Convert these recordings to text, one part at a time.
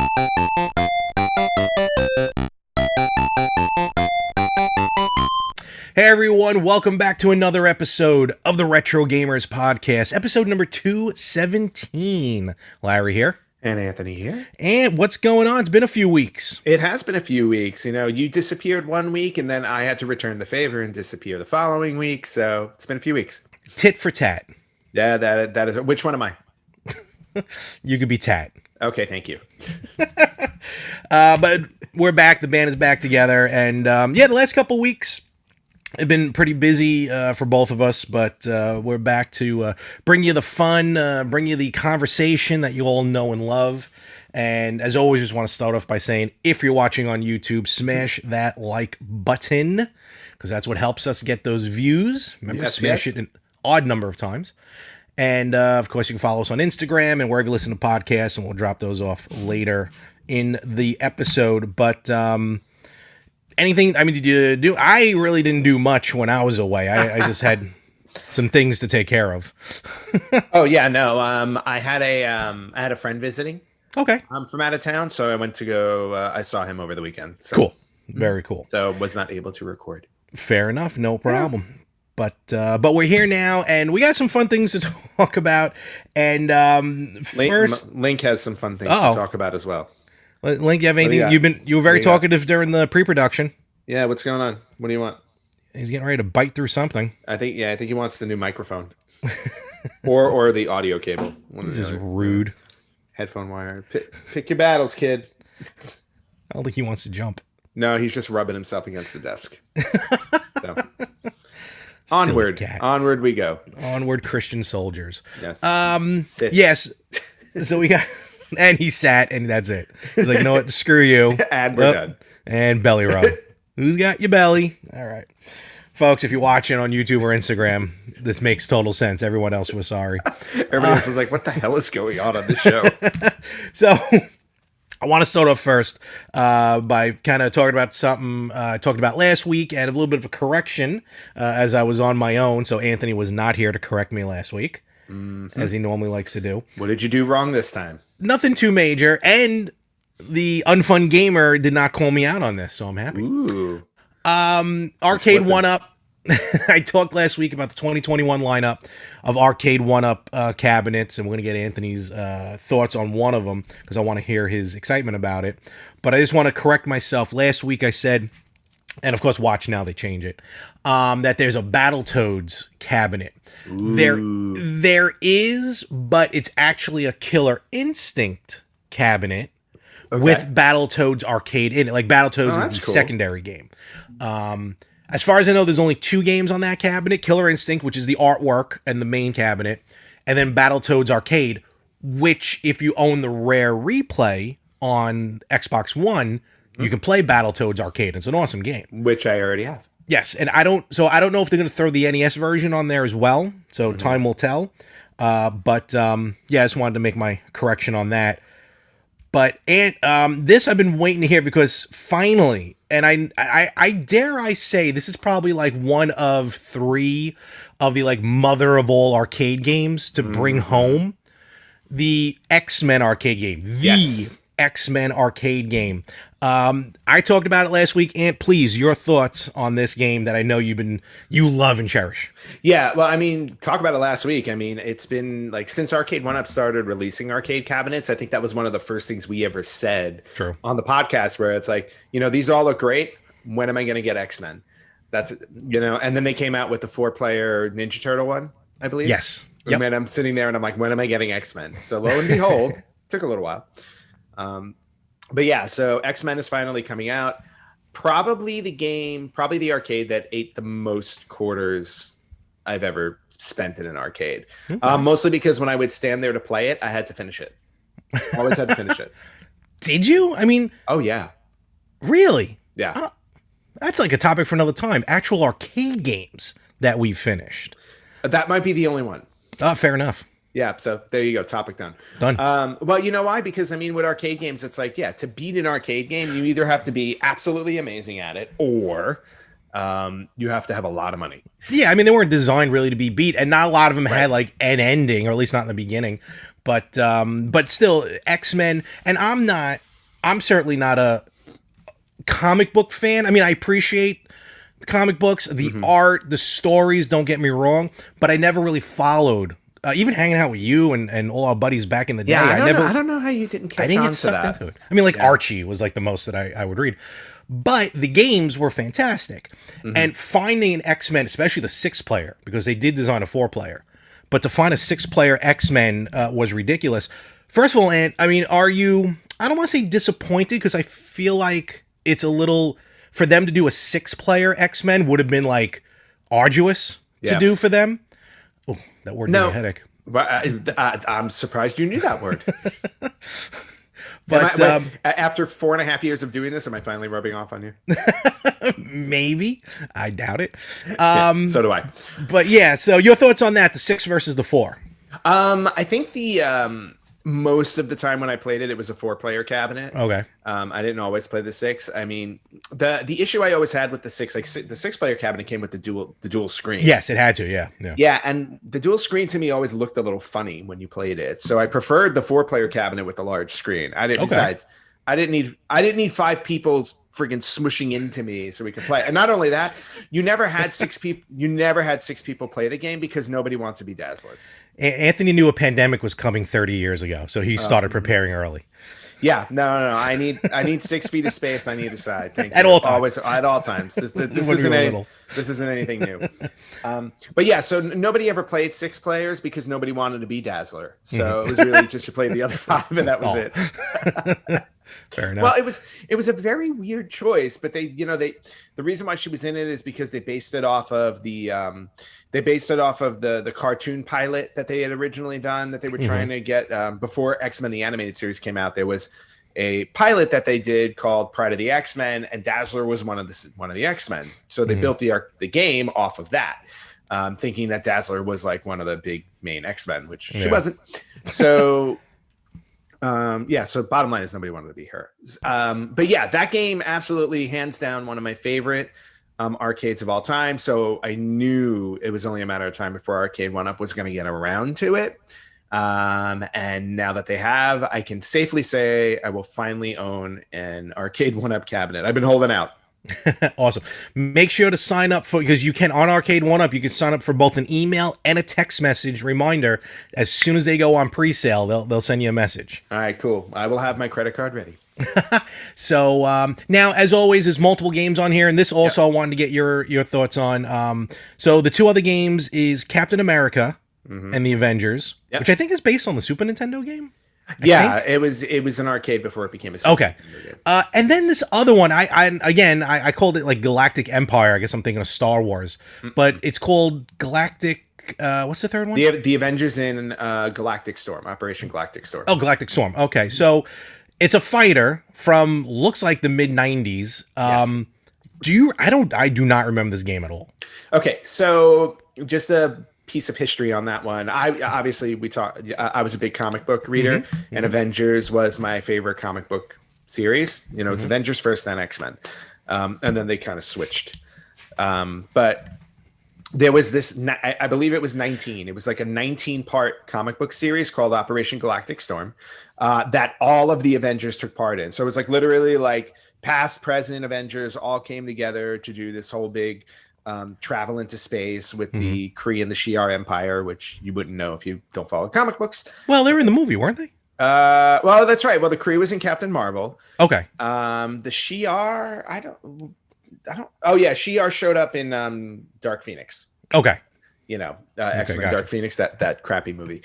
Hey everyone, welcome back to another episode of the Retro Gamers Podcast, episode number 217. Larry here. And Anthony here. And what's going on? It's been a few weeks. It has been a few weeks. You know, you disappeared one week and then I had to return the favor and disappear the following week. So it's been a few weeks. Tit for tat. Yeah, that is. Which one am I? You could be Tat. Okay, thank you. But we're back. The band is back together. And the last couple weeks have been pretty busy for both of us. But we're back to bring you the fun, bring you the conversation that you all know and love. And as always, just want to start off by saying, if you're watching on YouTube, smash that like button, because that's what helps us get those views. Remember, smash it an odd number of times. And, of course, you can follow us on Instagram and wherever you listen to podcasts, and we'll drop those off later in the episode. But anything, I mean, did you do? I really didn't do much when I was away. I just had some things to take care of. Oh, yeah, no. I had a friend visiting. Okay. I'm from out of town, so I went to go. I saw him over the weekend. So. Cool. Very cool. So was not able to record. Fair enough. No problem. Yeah. But we're here now, and we got some fun things to talk about. And first, Link has some fun things to talk about as well. Link, you have anything? You were very talkative during the pre-production. Yeah, what's going on? What do you want? He's getting ready to bite through something. I think he wants the new microphone, or the audio cable. This is rude. Headphone wire. Pick your battles, kid. I don't think he wants to jump. No, he's just rubbing himself against the desk. So. Onward we go. Onward, Christian soldiers. Yes. Yes. So we got, and he sat, and that's it. He's like, you know what? Screw you. And we're done. And belly rub. Who's got your belly? All right, folks. If you're watching on YouTube or Instagram, this makes total sense. Everyone else was sorry. Everybody else was like, "What the hell is going on this show?" So. I want to start off first by kind of talking about something I talked about last week and a little bit of a correction as I was on my own. So Anthony was not here to correct me last week, as he normally likes to do. What did you do wrong this time? Nothing too major. And the Unfun Gamer did not call me out on this, so I'm happy. Ooh. Arcade1Up. I talked last week about the 2021 lineup of Arcade1Up cabinets, and we're going to get Anthony's thoughts on one of them because I want to hear his excitement about it. But I just want to correct myself. Last week I said, and of course watch now, they change it, that there's a Battletoads cabinet. Ooh. There is, but it's actually a Killer Instinct cabinet with Battletoads arcade in it. Like Battletoads is the secondary game. As far as I know, there's only 2 games on that cabinet. Killer Instinct, which is the artwork and the main cabinet, and then Battletoads Arcade, which, if you own the rare replay on Xbox One, you can play Battletoads Arcade. It's an awesome game. Which I already have. Yes, and I don't know if they're going to throw the NES version on there as well, so time will tell. I just wanted to make my correction on that. But this I've been waiting to hear because finally, and I dare I say this is probably like one of 3 of the like mother of all arcade games to bring home, the X-Men arcade game. The X-Men arcade game. I talked about it last week. Ant, please, your thoughts on this game that I know you love and cherish. Yeah, well, I mean, talk about it last week. I mean, it's been like since Arcade1Up started releasing arcade cabinets, I think that was one of the first things we ever said on the podcast, where it's like, these all look great. When am I going to get X-Men? That's, and then they came out with the 4-player Ninja Turtle one, I believe. Yes. Yep. And I'm sitting there and I'm like, when am I getting X-Men? So lo and behold, took a little while. But yeah, so X-Men is finally coming out. Probably the arcade that ate the most quarters I've ever spent in an arcade. Mostly because when I would stand there to play it, I had to finish it. Always had to finish it. Did you? I mean... Oh, yeah. Really? Yeah. That's like a topic for another time. Actual arcade games that we've finished. That might be the only one. Fair enough. Yeah, so there you go. Topic done. Done. Well, you know why? Because, I mean, with arcade games, it's like, to beat an arcade game, you either have to be absolutely amazing at it or you have to have a lot of money. Yeah, I mean, they weren't designed really to be beat, and not a lot of them had, like, an ending, or at least not in the beginning. But still, X-Men, and I'm not I'm certainly not a comic book fan. I mean, I appreciate comic books, the Hmm. art, the stories, don't get me wrong, but I never really followed. Even hanging out with you and all our buddies back in the Yeah, day, I never, I don't know how you didn't I catch didn't get on to sucked into that. it. I mean, like Yeah. Archie was like the most that I would read, but the games were fantastic. Hmm. And finding an X Men, especially the 6 player, because they did design a 4 player, but to find a 6 player X Men was ridiculous. First of all, Ant, I mean, are you? I don't want to say disappointed because I feel like it's a little for them to do a 6 player X Men would have been like arduous to Yeah. do for them. Oh, that word gave me a No, headache. but I'm surprised you knew that word. But After 4.5 years of doing this, am I finally rubbing off on you? maybe I doubt it. Yeah, so do I. But yeah, so your thoughts on that? The 6 versus the 4. I think the most of the time when I played it, it was a 4-player cabinet. Okay. I didn't always play the 6. I mean, the issue I always had with the 6, like the 6-player cabinet came with the dual screen. Yes, it had to. Yeah. Yeah. Yeah, and the dual screen to me always looked a little funny when you played it. So I preferred the 4-player cabinet with the large screen. I didn't. Okay. Besides, I didn't need 5 people friggin' smushing into me so we could play. And not only that, you never had 6 people. You never had 6 people play the game because nobody wants to be Dazzler. Anthony knew a pandemic was coming 30 years ago, so he started preparing early. Yeah, no. I need 6 feet of space on either side. Thank At you. all times. Always at all times. This When we isn't were any, little. this isn't anything new. But yeah, so nobody ever played 6 players because nobody wanted to be Dazzler. So it was really just to play the other 5, and that was it. Fair enough. Well, it was a very weird choice, but the reason why she was in it is because they based it off of the cartoon pilot that they had originally done that they were trying to get before X-Men the animated series came out. There was a pilot that they did called Pride of the X-Men, and Dazzler was one of the X-Men. So they built the game off of that, thinking that Dazzler was like one of the big main X-Men, which she wasn't. So so bottom line is nobody wanted to be her. But yeah, that game absolutely hands down one of my favorite arcades of all time. So I knew it was only a matter of time before Arcade1Up was going to get around to it. And now that they have, I can safely say I will finally own an Arcade1Up cabinet. I've been holding out. Awesome. Make sure to sign up for, because you can on Arcade1Up, you can sign up for both an email and a text message reminder. As soon as they go on pre-sale, they'll send you a message. All right, cool. I will have my credit card ready. So now, as always, there's multiple games on here, and this also I wanted to get your thoughts on. So the 2 other games is Captain America and the Avengers, which I think is based on the Super Nintendo game. I think it was an arcade before it became a Super okay. And then this other one, I called it like Galactic Empire. I guess I'm thinking of Star Wars, but it's called Galactic. What's the third one? The Avengers in Galactic Storm, Operation Galactic Storm. Oh, Galactic Storm. Okay, so it's a fighter from looks like the mid '90s. Yes. I do not remember this game at all. Okay, so just a piece of history on that one. I was a big comic book reader, and Avengers was my favorite comic book series. You know, it's Avengers first, then X-Men, and then they kind of switched. But there was this, I believe it was 19. It was like a 19-part comic book series called Operation Galactic Storm that all of the Avengers took part in. So it was like literally like past, present Avengers all came together to do this whole big travel into space with the Kree and the Shi'ar Empire, which you wouldn't know if you don't follow comic books. Well, they were in the movie, weren't they? Well, that's right. Well, the Kree was in Captain Marvel. Okay. The Shi'ar, I don't. Oh yeah, Shi'ar showed up in Dark Phoenix. Okay. You know, X-Men gotcha. Dark Phoenix, that crappy movie.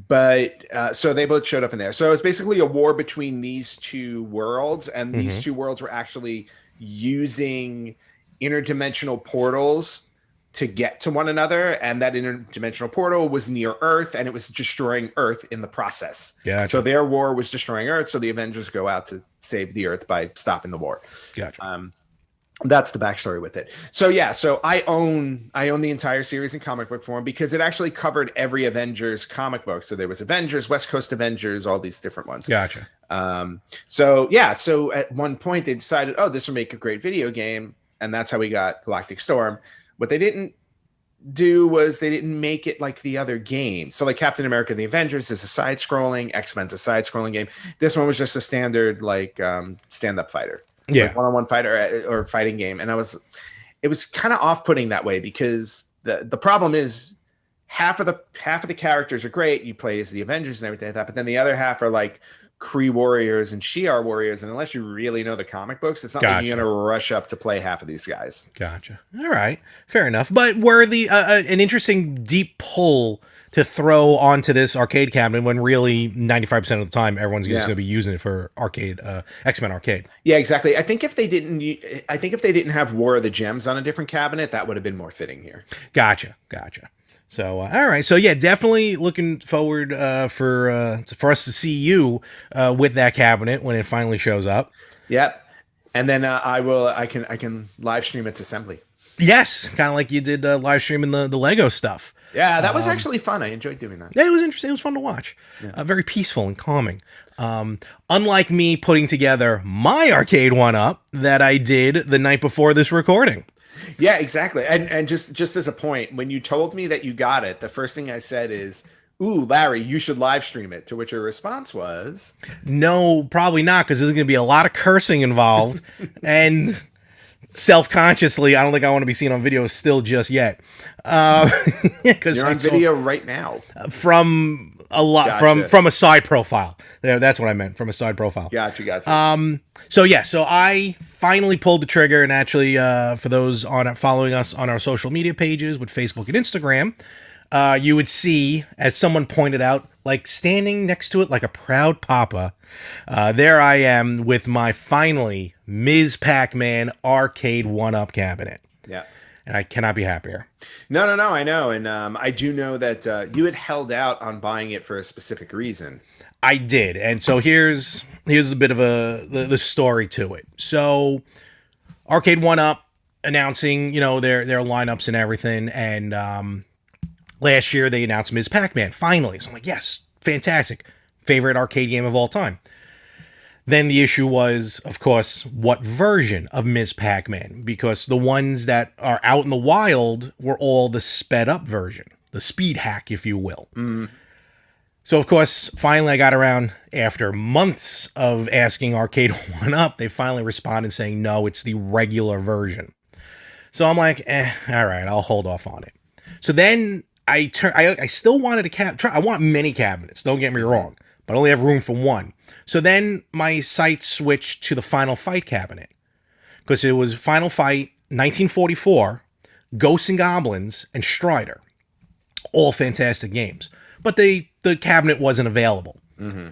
But so they both showed up in there. So it's basically a war between these 2 worlds, and these 2 worlds were actually using interdimensional portals to get to one another, and that interdimensional portal was near Earth, and it was destroying Earth in the process. Gotcha. So their war was destroying Earth, so the Avengers go out to save the Earth by stopping the war. Gotcha. That's the backstory with it. So yeah, so I own the entire series in comic book form because it actually covered every Avengers comic book. So there was Avengers, West Coast Avengers, all these different ones. Gotcha. So at one point they decided, oh, this would make a great video game, and that's how we got Galactic Storm. What they didn't do was they didn't make it like the other games. So like Captain America: The Avengers is a side-scrolling, X-Men's a side-scrolling game. This one was just a standard like stand-up fighter, Yeah. like one-on-one fighter or fighting game. And it was kind of off-putting that way because the problem is half of the characters are great. You play as the Avengers and everything like that, but then the other half are like Kree warriors and Shi'ar warriors, and unless you really know the comic books, it's not like you're gonna rush up to play half of these guys. Gotcha. All right, fair enough. But were the an interesting deep pull to throw onto this arcade cabinet when really 95% of the time everyone's just going to be using it for arcade X-Men Arcade. Yeah, exactly. I think if they didn't have War of the Gems on a different cabinet, that would have been more fitting here. Gotcha. So, all right. So, yeah, definitely looking forward for us to see you with that cabinet when it finally shows up. Yep. And then I can live stream its assembly. Yes, kind of like you did live streaming the Lego stuff. Yeah, that was actually fun. I enjoyed doing that. Yeah, it was interesting. It was fun to watch. Yeah. Very peaceful and calming. Unlike me putting together my Arcade1Up that I did the night before this recording. Yeah, exactly. And just as a point, when you told me that you got it, the first thing I said is, "Ooh, Larry, you should live stream it." To which your response was, "No, probably not, because there's going to be a lot of cursing involved." And self-consciously, I don't think I want to be seen on video still just yet. Because you're on video right now. From a lot, gotcha. from a side profile. That's what I meant, from a side profile. Gotcha. So I finally pulled the trigger, and actually, for those following us on our social media pages with Facebook and Instagram, you would see, as someone pointed out, like standing next to it like a proud papa, there I am with my finally Ms. Pac-Man Arcade1Up cabinet. Yeah. And I cannot be happier. No, I know. And I do know that you had held out on buying it for a specific reason. I did. And so here's a bit of the story to it. So Arcade1Up announcing, their lineups and everything. And last year they announced Ms. Pac-Man, finally. So I'm like, yes, fantastic. Favorite arcade game of all time. Then the issue was, of course, what version of Ms. Pac-Man? Because the ones that are out in the wild were all the sped up version, the speed hack, if you will. Mm. So, of course, finally I got around, after months of asking Arcade1Up, they finally responded saying, no, it's the regular version. So I'm like, all right, I'll hold off on it. So then I still wanted I want many cabinets, don't get me wrong, but I only have room for one. So then my sight switched to the Final Fight cabinet, because it was Final Fight 1944, Ghosts and Goblins, and Strider. All fantastic games. But the cabinet wasn't available. Mm-hmm.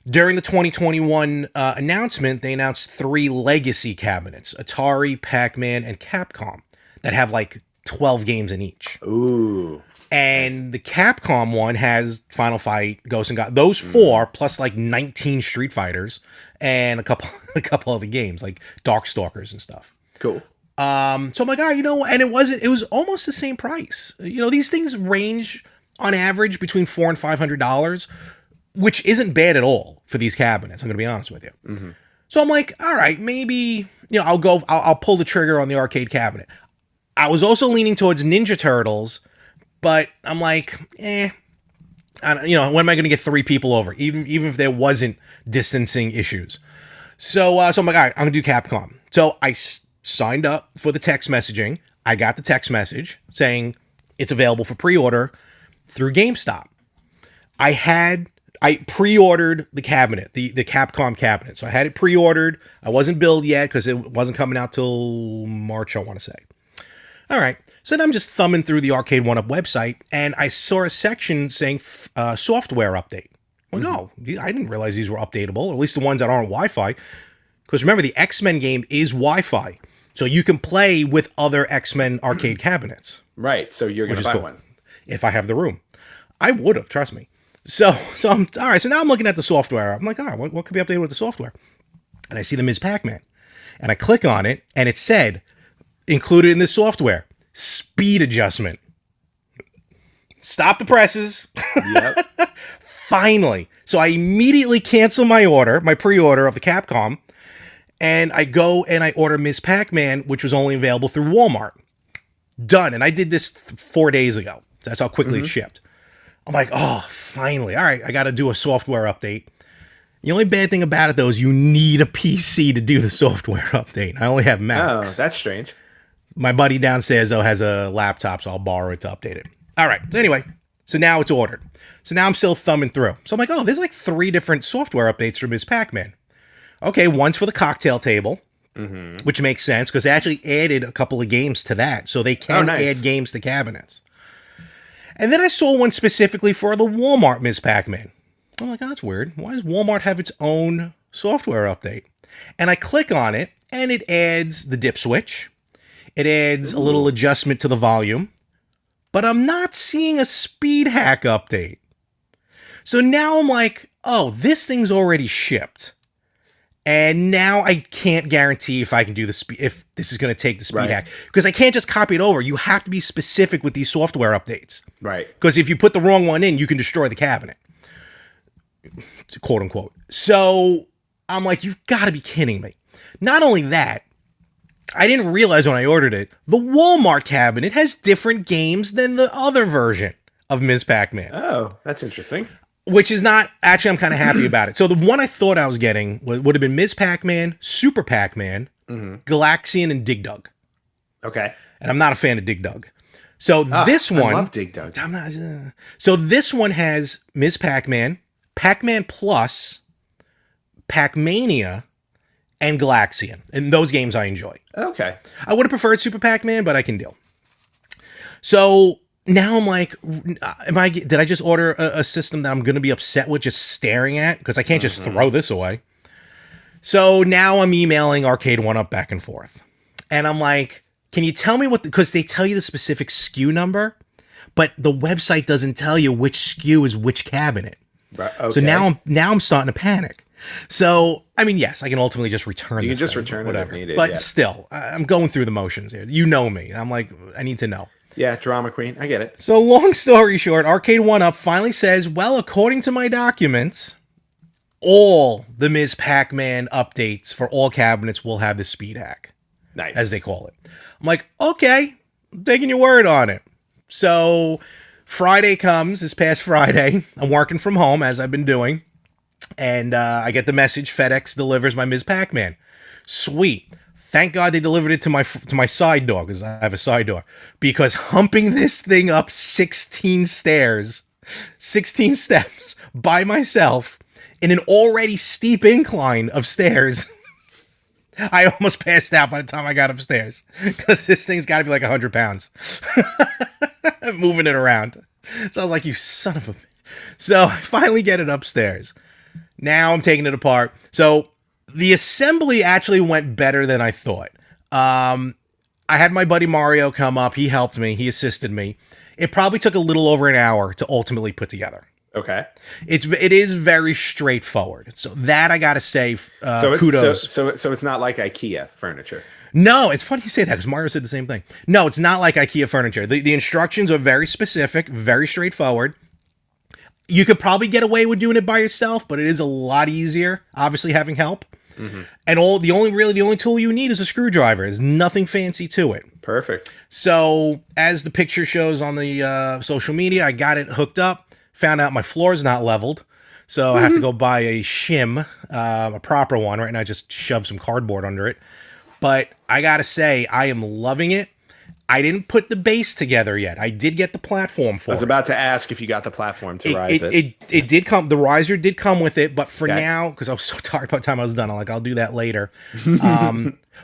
During the 2021 announcement, they announced 3 legacy cabinets, Atari, Pac-Man, and Capcom, that have like 12 games in each. Ooh. And the Capcom one has Final Fight, Ghosts and Goblins, those 4 plus like 19 Street Fighters and a couple other games like Darkstalkers and stuff. Cool. So I'm like, all right, and it was almost the same price. These things range on average between $400 and $500, which isn't bad at all for these cabinets. I'm going to be honest with you. Mm-hmm. So I'm like, all right, maybe I'll pull the trigger on the arcade cabinet. I was also leaning towards Ninja Turtles. But I'm like, when am I going to get 3 people over? Even if there wasn't distancing issues. So I'm like, all right, I'm going to do Capcom. So I signed up for the text messaging. I got the text message saying it's available for pre-order through GameStop. I pre-ordered the cabinet, the Capcom cabinet. So I had it pre-ordered. I wasn't billed yet because it wasn't coming out till March, I want to say. All right. So then I'm just thumbing through the Arcade1Up website, and I saw a section saying software update. Well, no, I didn't realize these were updatable, or at least the ones that aren't Wi-Fi. Because remember, the X-Men game is Wi-Fi. So you can play with other X-Men arcade cabinets. Right. So you're going to buy one. If I have the room. I would have, trust me. So I'm all right. So now I'm looking at the software. I'm like, all right, what could be updated with the software? And I see the Ms. Pac-Man. And I click on it, and it said, included in this software, speed adjustment. Stop the presses. Yep. Finally. So I immediately cancel my pre-order of the Capcom, and I go and I order Ms. Pac-Man, which was only available through Walmart. Done. And I did this 4 days ago. That's how quickly it shipped. I'm like, oh, finally. All right, I got to do a software update. The only bad thing about it, though, is you need a PC to do the software update. I only have Macs. Oh, that's strange. My buddy downstairs, though, has a laptop, so I'll borrow it to update it. All right. So anyway, so now it's ordered. So now I'm still thumbing through. So I'm like, oh, there's like 3 different software updates for Ms. Pac-Man. Okay, one's for the cocktail table, which makes sense because they actually added a couple of games to that. So they can add games to cabinets. And then I saw one specifically for the Walmart Ms. Pac-Man. I'm like, oh, that's weird. Why does Walmart have its own software update? And I click on it, and it adds the dip switch. It adds a little adjustment to the volume. But I'm not seeing a speed hack update. So now I'm like, oh, this thing's already shipped. And now I can't guarantee if I can do the speed, if this is going to take the speed hack. Because I can't just copy it over. You have to be specific with these software updates. Right. Because if you put the wrong one in, you can destroy the cabinet. Quote unquote. So I'm like, you've got to be kidding me. Not only that, I didn't realize when I ordered it, the Walmart cabinet has different games than the other version of Ms. Pac-Man. Oh, that's interesting. Which is not, actually, I'm kind of happy about it. So the one I thought I was getting would have been Ms. Pac-Man, Super Pac-Man, Galaxian, and Dig Dug. Okay. And I'm not a fan of Dig Dug. So this one... I love Dig Dug. I'm not, so this one has Ms. Pac-Man, Pac-Man Plus, Pac-Mania, and Galaxian. And those games I enjoy. Okay. I would have preferred Super Pac-Man, but I can deal. So now I'm like, did I just order a system that I'm going to be upset with just staring at? Because I can't just throw this away. So now I'm emailing Arcade1Up back and forth. And I'm like, can you tell me what, because they tell you the specific SKU number, but the website doesn't tell you which SKU is which cabinet. Right, okay. So now I'm starting to panic. So, I mean, yes, I can ultimately just return. You can just thing, return whatever. it if needed. But still, I'm going through the motions here. You know me. I'm like, I need to know. Yeah, drama queen. I get it. So, long story short, Arcade1Up finally says, well, according to my documents, all the Ms. Pac-Man updates for all cabinets will have the speed hack. Nice. As they call it. I'm like, okay, I'm taking your word on it. So, Friday comes, this past Friday. I'm working from home, as I've been doing. And I get the message, FedEx delivers my Ms. Pac-Man. Sweet. Thank God they delivered it to my side door, because I have a side door. Because humping this thing up 16 steps by myself in an already steep incline of stairs, I almost passed out by the time I got upstairs. Because this thing's got to be like 100 pounds. Moving it around. So I was like, you son of a... So I finally get it upstairs. Now I'm taking it apart. So the assembly actually went better than I thought. I had my buddy Mario come up. He helped me. He assisted me. It probably took a little over an hour to ultimately put together. Okay. It is very straightforward. So that I got to say, kudos. So it's not like IKEA furniture. No, it's funny you say that because Mario said the same thing. No, it's not like IKEA furniture. The instructions are very specific, very straightforward. You could probably get away with doing it by yourself, but it is a lot easier, obviously, having help. And the only tool you need is a screwdriver. There's nothing fancy to it. Perfect. So, as the picture shows on the social media, I got it hooked up, found out my floor is not leveled. So, I have to go buy a shim, a proper one. Right now, I just shove some cardboard under it. But I got to say, I am loving it. I didn't put the base together yet. I did get the platform for it. I was about to ask if you got the platform to rise it. It did come. The riser did come with it, but for now, because I was so tired by the time I was done, I'm like, I'll do that later.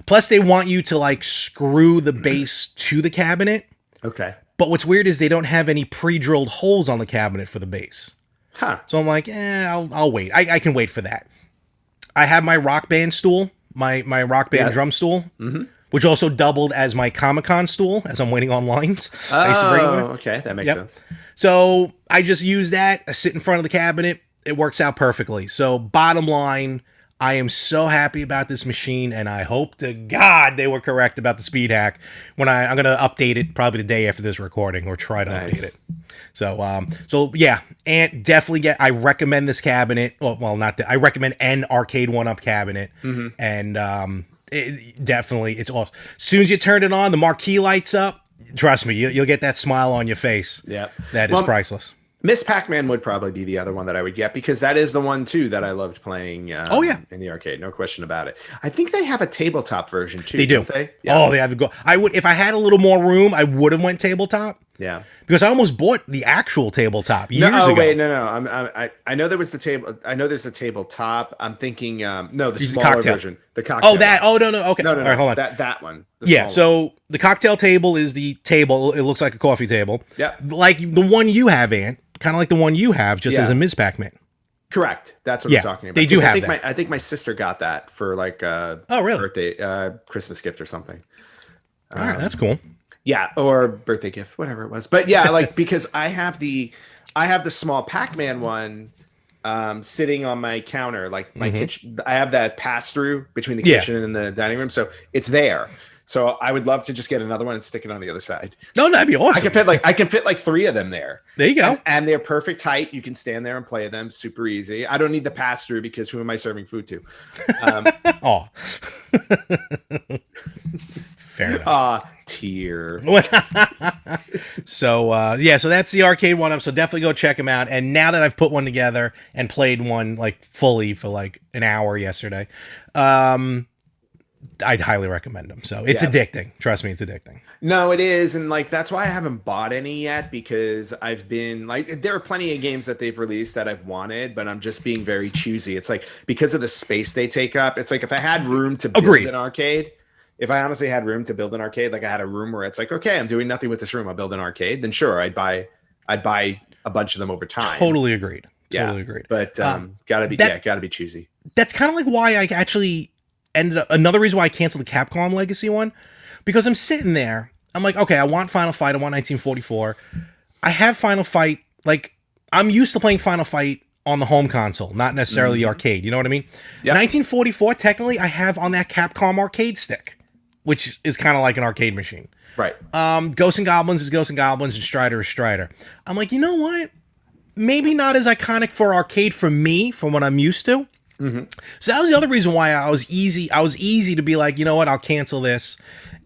Plus, they want you to like screw the base to the cabinet. Okay. But what's weird is they don't have any pre-drilled holes on the cabinet for the base. Huh. So I'm like, I'll wait. I can wait for that. I have my Rock Band stool, my Rock Band drum stool. Which also doubled as my Comic-Con stool as I'm waiting on lines. Okay. That makes sense. So I just use that. I sit in front of the cabinet. It works out perfectly. So bottom line, I am so happy about this machine, and I hope to God they were correct about the speed hack. When I'm going to update it probably the day after this recording, or try to update it. So yeah, and definitely I recommend this cabinet. Well, not that I recommend an Arcade1Up cabinet, and it's awesome. As soon as you turn it on, the marquee lights up. Trust me, you'll get that smile on your face. Yeah. That is Well, priceless. Miss Pac-Man would probably be the other one that I would get because that is the one too that I loved playing Oh yeah, in the arcade. No question about it. I think they have a tabletop version too. they do. Don't they? Yeah. Oh, they have to go. I would, if I had a little more room, I would have went tabletop. Yeah. Because I almost bought the actual tabletop years No, oh, ago. wait, no. I know there was the table. I know there's a tabletop. I'm thinking, no, the smaller cocktail version, the cocktail. Oh, that. Oh, no. Okay. No, All right, hold on. That one. The Yeah. small one. So the cocktail table is the table. It looks like a coffee table. Yep. Like the one you have, Ant. Kind of like the one you have, just Yeah. as a Ms. Pac-Man. Correct. That's what Yeah, I'm talking about. they do 'Cause have I think that. I think my sister got that for like Oh, really? birthday, Christmas gift or something. All right, that's cool. Yeah, or birthday gift, whatever it was. But yeah, like because I have the small Pac-Man one sitting on my counter, like my kitchen. I have that pass through between the Yeah. kitchen and the dining room, so it's there. So I would love to just get another one and stick it on the other side. No, that'd be awesome. I can fit like 3 of them there. There you go. And they're perfect height. You can stand there and play them super easy. I don't need the pass through because who am I serving food to? Oh. Fair enough. Tear. So yeah, so that's the Arcade1Up. So definitely go check them out. And now that I've put one together and played one like fully for like an hour yesterday, I'd highly recommend them. So it's Yeah. addicting. Trust me, it's addicting. No, it is, and like that's why I haven't bought any yet because I've been like there are plenty of games that they've released that I've wanted, but I'm just being very choosy. It's like because of the space they take up. It's like if I had room to build Agreed. an arcade, if I honestly had room to build an arcade, like I had a room where it's like, okay, I'm doing nothing with this room, I'll build an arcade, then sure, I'd buy a bunch of them over time. Totally agreed. Yeah. Totally agreed. But gotta be choosy. That's kind of like why I actually ended up, another reason why I canceled the Capcom Legacy one, because I'm sitting there, I'm like, okay, I want Final Fight, I want 1944. I have Final Fight, like, I'm used to playing Final Fight on the home console, not necessarily the arcade, you know what I mean? Yep. 1944, technically, I have on that Capcom arcade stick, which is kind of like an arcade machine. Right. Ghosts and Goblins is Ghosts and Goblins, and Strider is Strider. I'm like, you know what? Maybe not as iconic for arcade for me, from what I'm used to. Mm-hmm. So that was the other reason why I was easy to be like, you know what, I'll cancel this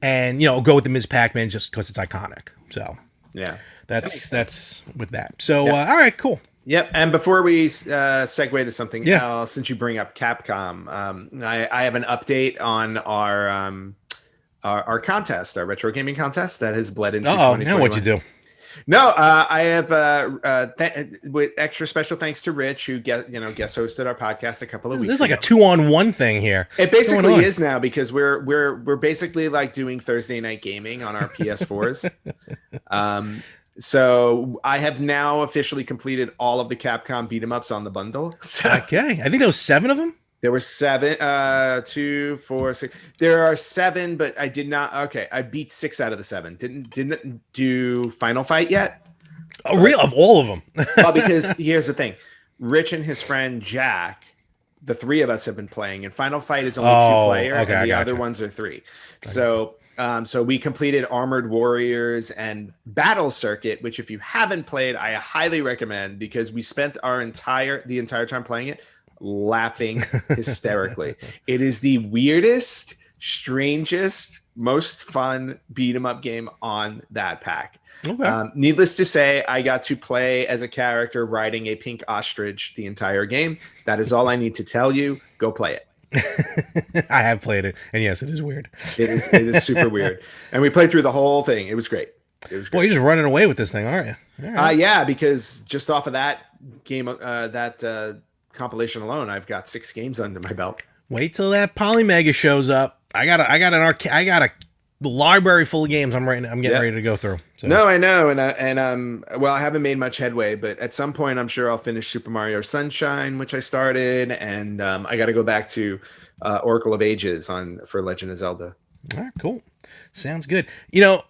and, you know, go with the Ms. Pac-Man just because it's iconic. So Yeah. that's with that. So, Yeah. all right, cool. Yep. And before we segue to something Yeah. else, since you bring up Capcom, I have an update on our contest, our retro gaming contest that has bled into Oh, now what you do? No, I have with extra special thanks to Rich, who guest hosted our podcast a couple of weeks This is like a ago. 2-on-1 thing here. It What's going basically on? is now because we're basically like doing Thursday night gaming on our PS4s. So I have now officially completed all of the Capcom beat 'em ups on the bundle. So Okay, I think there was 7 of them. there were 7, 2, 4, 6. There are 7, but I did not. Okay, I beat 6 out of the 7. Didn't do Final Fight yet. Oh, real of all of them. Well, because here's the thing: Rich and his friend Jack, the 3 of us have been playing, and Final Fight is only 2 player, okay, I and the gotcha. other ones are 3. So we completed Armored Warriors and Battle Circuit, which if you haven't played, I highly recommend because we spent the entire time playing it laughing hysterically. It is the weirdest, strangest, most fun beat 'em up game on that pack. Okay. Needless to say, I got to play as a character riding a pink ostrich the entire game. That is all I need to tell you. Go play it. I have played it, and yes, it is weird. It is super weird. And we played through the whole thing. It was great. It was Boy, great. you're just running away with this thing, aren't you? All right. Yeah, because just off of that game, compilation alone, I've got 6 games under my belt. Wait till that Polymega shows up. I got a library full of games. I'm getting ready to go through. So. No, I know, well, I haven't made much headway, but at some point, I'm sure I'll finish Super Mario Sunshine, which I started, and I got to go back to Oracle of Ages for Legend of Zelda. All right, cool. Sounds good. You know,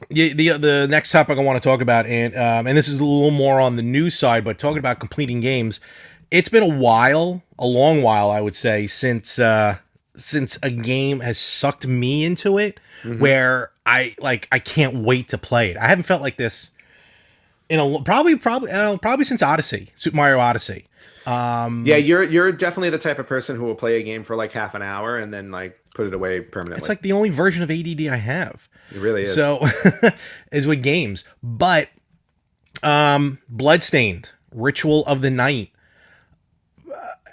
the next topic I want to talk about, and this is a little more on the news side, but talking about completing games, it's been a long while, I would say, since a game has sucked me into it, where I can't wait to play it. I haven't felt like this in probably since Odyssey, Super Mario Odyssey. Yeah, you're definitely the type of person who will play a game for like half an hour and then like put it away It's permanently. like the only version of ADD I have. It really is. So is with games. But Bloodstained, Ritual of the Night.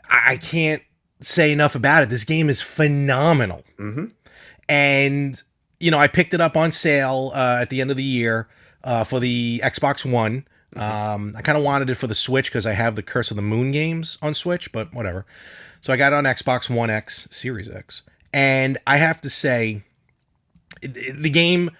I can't say enough about it. This game is phenomenal. Hmm. And I picked it up on sale at the end of the year for the Xbox One. I kind of wanted it for the Switch because I have the Curse of the Moon games on Switch, but whatever. So I got it on Xbox One X, Series X. And I have to say, the game,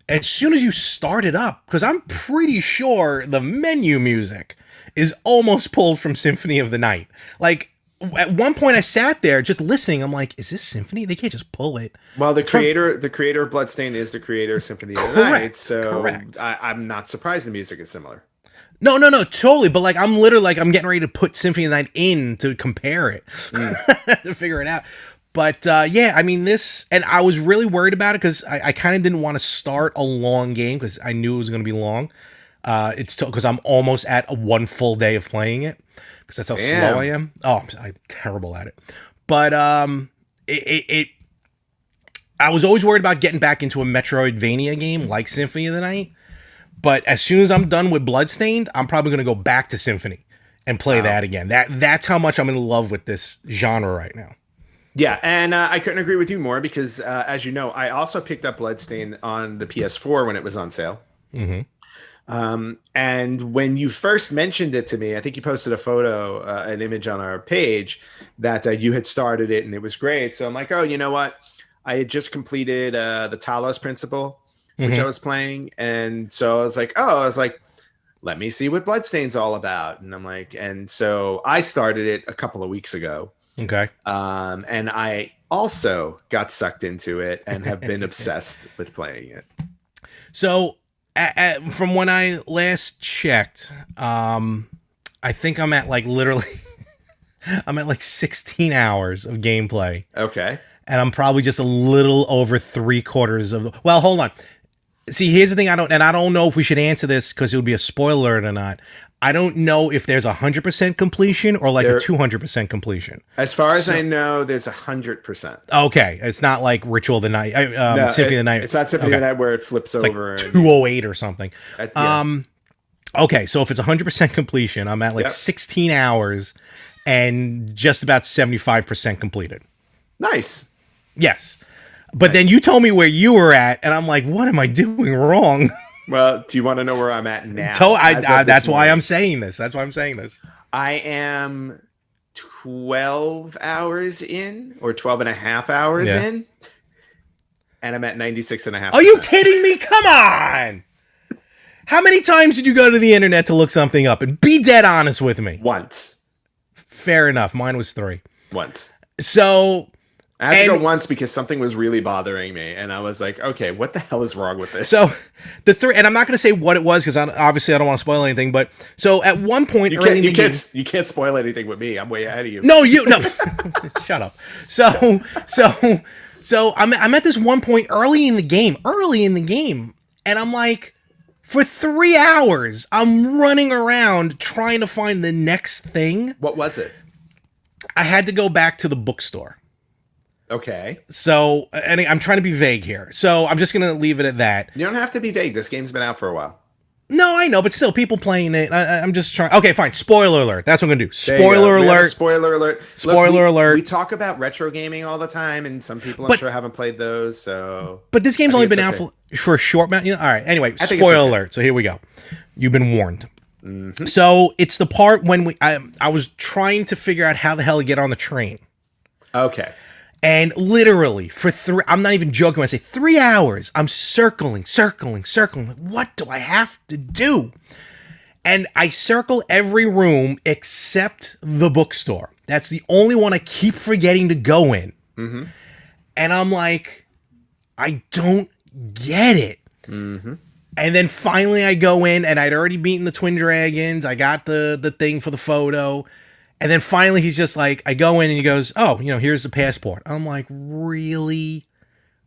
as soon as you start it up, because I'm pretty sure the menu music is almost pulled from Symphony of the Night. Like, at one point I sat there just listening. I'm like, is this Symphony? They can't just pull it. Well, the creator of Bloodstained is the creator of Symphony of the Night, so Correct. I'm not surprised the music is similar. No, totally. But like, I'm literally like, I'm getting ready to put Symphony of the Night in to compare it to figure it out. But yeah, I mean, and I was really worried about it because I kind of didn't want to start a long game because I knew it was going to be long. It's because I'm almost at a one full day of playing it because that's how slow I am. Oh, I'm terrible at it. But I was always worried about getting back into a Metroidvania game like Symphony of the Night. But as soon as I'm done with Bloodstained, I'm probably going to go back to Symphony and play that again. That's how much I'm in love with this genre right now. Yeah, and I couldn't agree with you more because, as you know, I also picked up Bloodstained on the PS4 when it was on sale. And when you first mentioned it to me, I think you posted a photo, an image on our page that you had started it and it was great. So I'm like, oh, you know what? I had just completed the Talos Principle, which I was playing. And so I was like, let me see what Bloodstained's all about. And I'm like, and so I started it a couple of weeks ago. Okay. And I also got sucked into it and have been obsessed with playing it. So, from when I last checked, I think I'm at like literally, I'm at like 16 hours of gameplay. Okay. And I'm probably just a little over 3/4 of the. Well, hold on. See, here's the thing. I don't know if we should answer this because it would be a spoiler or not. I don't know if there's 100% completion or like a 200% completion. As far as I know, there's 100%. Okay, it's not like Ritual of the Night, Symphony of the Night. It's not Symphony of the Night where it flips over. Like 208 or something. Yeah. Okay, so if it's 100% completion, I'm at like 16 hours and just about 75% completed. Nice. Yes. But then you told me where you were at, and I'm like, what am I doing wrong? Well, do you want to know where I'm at now? That's why I'm saying this. I am 12 hours in or 12 and a half hours in, and I'm at 96.5%. Are you kidding me? Come on. How many times did you go to the internet to look something up? And be dead honest with me. Once. Fair enough. Mine was 3. Once. So... I had to go once because something was really bothering me, and I was like, "Okay, what the hell is wrong with this?" So, and I'm not going to say what it was because obviously I don't want to spoil anything. But so at one point, you can't spoil anything with me. I'm way ahead of you. No, shut up. So I'm at this one point early in the game, and I'm like, for 3 hours, I'm running around trying to find the next thing. What was it? I had to go back to the bookstore. Okay. So, and I'm trying to be vague here. So I'm just going to leave it at that. You don't have to be vague. This game's been out for a while. No, I know, but still, people playing it. I'm just trying. Okay, fine. Spoiler alert. That's what I'm going to do. Spoiler alert. Spoiler alert. Spoiler alert. We talk about retro gaming all the time, and some people I'm sure haven't played those. So, but this game's only been out for a short amount. All right. Anyway, spoiler alert. So here we go. You've been warned. Mm-hmm. So it's the part when I was trying to figure out how the hell to get on the train. Okay. And literally for I'm not even joking when I say 3 hours, I'm circling. Like, what do I have to do? And I circle every room except the bookstore. That's the only one I keep forgetting to go in. Mm-hmm. And I'm like, I don't get it. Mm-hmm. And then finally I go in, and I'd already beaten the Twin Dragons. I got the thing for the photo. And then finally he's just like, I go in and he goes, oh, here's the passport. I'm like, really?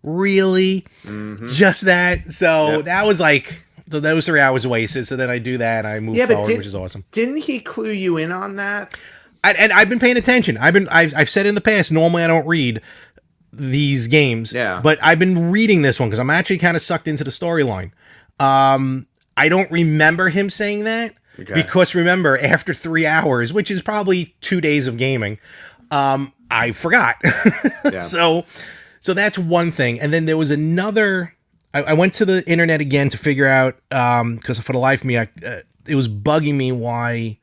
Mm-hmm. Just that? So that was like, so those 3 hours wasted. So then I do that and I move forward, which is awesome. Didn't he clue you in on that? And I've been paying attention. I've said in the past, normally I don't read these games, Yeah. but I've been reading this one because I'm actually kind of sucked into the storyline. I don't remember him saying that because remember, after 3 hours, which is probably 2 days of gaming, I forgot. Yeah. So that's one thing. And then there was another. I went to the internet again to figure out because for the life of me, it was bugging me why.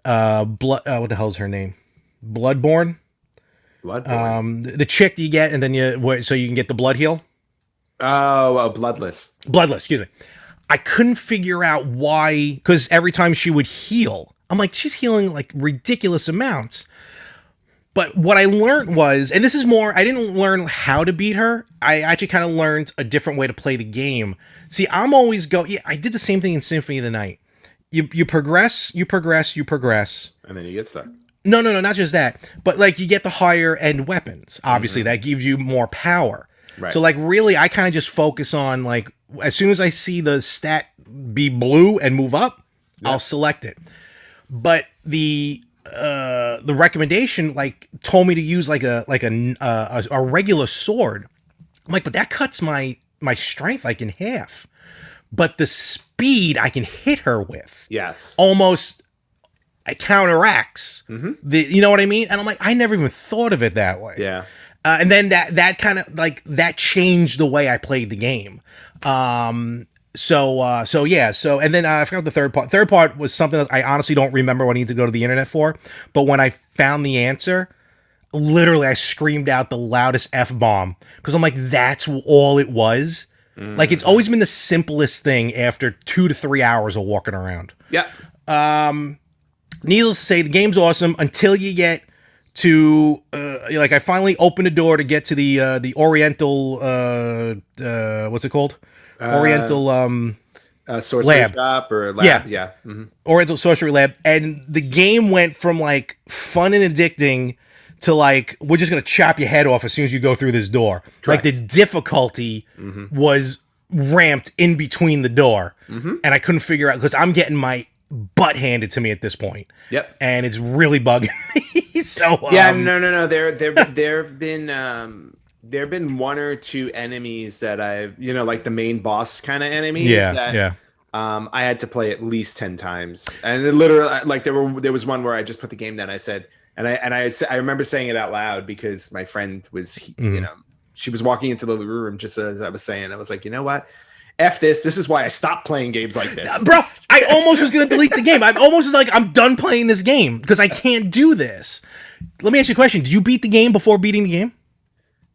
What the hell's her name? Bloodborne. The chick you get, and then so you can get the blood heal. Oh, Bloodless. Excuse me. I couldn't figure out why, because every time she would heal, I'm like, she's healing like ridiculous amounts. But what I learned was, and this is more, I didn't learn how to beat her. I actually kind of learned a different way to play the game. See, I'm always I did the same thing in Symphony of the Night. You progress, and then you get stuck. No, not just that. But like you get the higher end weapons. Obviously, that gives you more power. Right. So like really I kind of just focus on like as soon as I see the stat be blue and move up, I'll select it. But the recommendation like told me to use like a regular sword. I'm like, but that cuts my strength like in half. But the speed I can hit her with, almost it counteracts the, you know what I mean? And I'm like, I never even thought of it that way. Yeah. And then that kind of like that changed the way I played the game. And then I forgot the third part. Third part was something that I honestly don't remember what I need to go to the internet for. But when I found the answer, literally I screamed out the loudest F-bomb because I'm like, that's all it was. Like it's always been the simplest thing after 2 to 3 hours of walking around. Yeah. Needless to say, the game's awesome until you get to like I finally opened a door to get to the Oriental what's it called? Oriental sorcery lab. shop or lab. Yeah. Oriental sorcery lab, and the game went from like fun and addicting to like we're just gonna chop your head off as soon as you go through this door. Correct. Like the difficulty was ramped in between the door, and I couldn't figure out because I'm getting my butt handed to me at this point. Yep. And it's really bugging me. So no. There've been one or two enemies that I've like the main boss kind of enemies. I had to play at least 10 times, and it literally like there was one where I just put the game down. I said, I remember saying it out loud because my friend was she was walking into the room just as I was saying. I was like, you know what? F this. This is why I stopped playing games like this. Bro, I almost was going to delete the game. I almost was like, I'm done playing this game because I can't do this. Let me ask you a question. Did you beat the game before beating the game?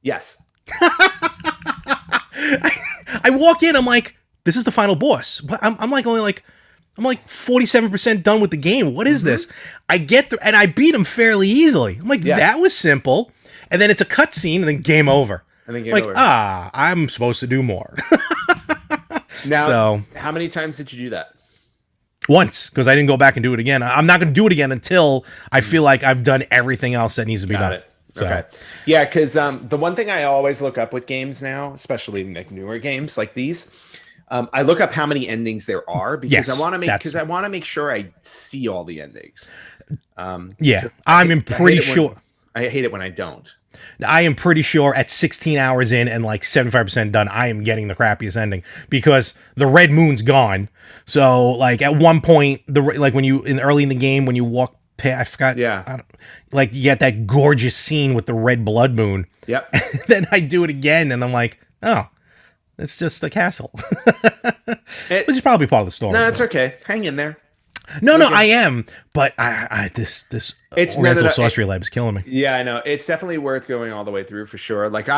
Yes. I walk in, I'm like, this is the final boss. I'm like 47% done with the game. What is this? I get through, and I beat him fairly easily. I'm like, that was simple. And then it's a cutscene, and then game over. And then game like, over. I'm supposed to do more. Now, how many times did you do that? Once, because I didn't go back and do it again. I'm not going to do it again until I feel like I've done everything else that needs to be done. It. Okay. Yeah, because the one thing I always look up with games now, especially like newer games like these, I look up how many endings there are because I want to make sure I see all the endings. I'm pretty sure. I hate it when I don't. I am pretty sure at 16 hours in and like 75% done, I am getting the crappiest ending because the red moon's gone. So like at one point, when you early in the game when you walk past, I forgot. Yeah. Like you get that gorgeous scene with the red blood moon. Yep. Then I do it again and I'm like, oh, it's just a castle, which is probably part of the story. No, it's okay. Hang in there. No, I am, but this Oriental sorcery lab is killing me. Yeah, I know. It's definitely worth going all the way through for sure. Like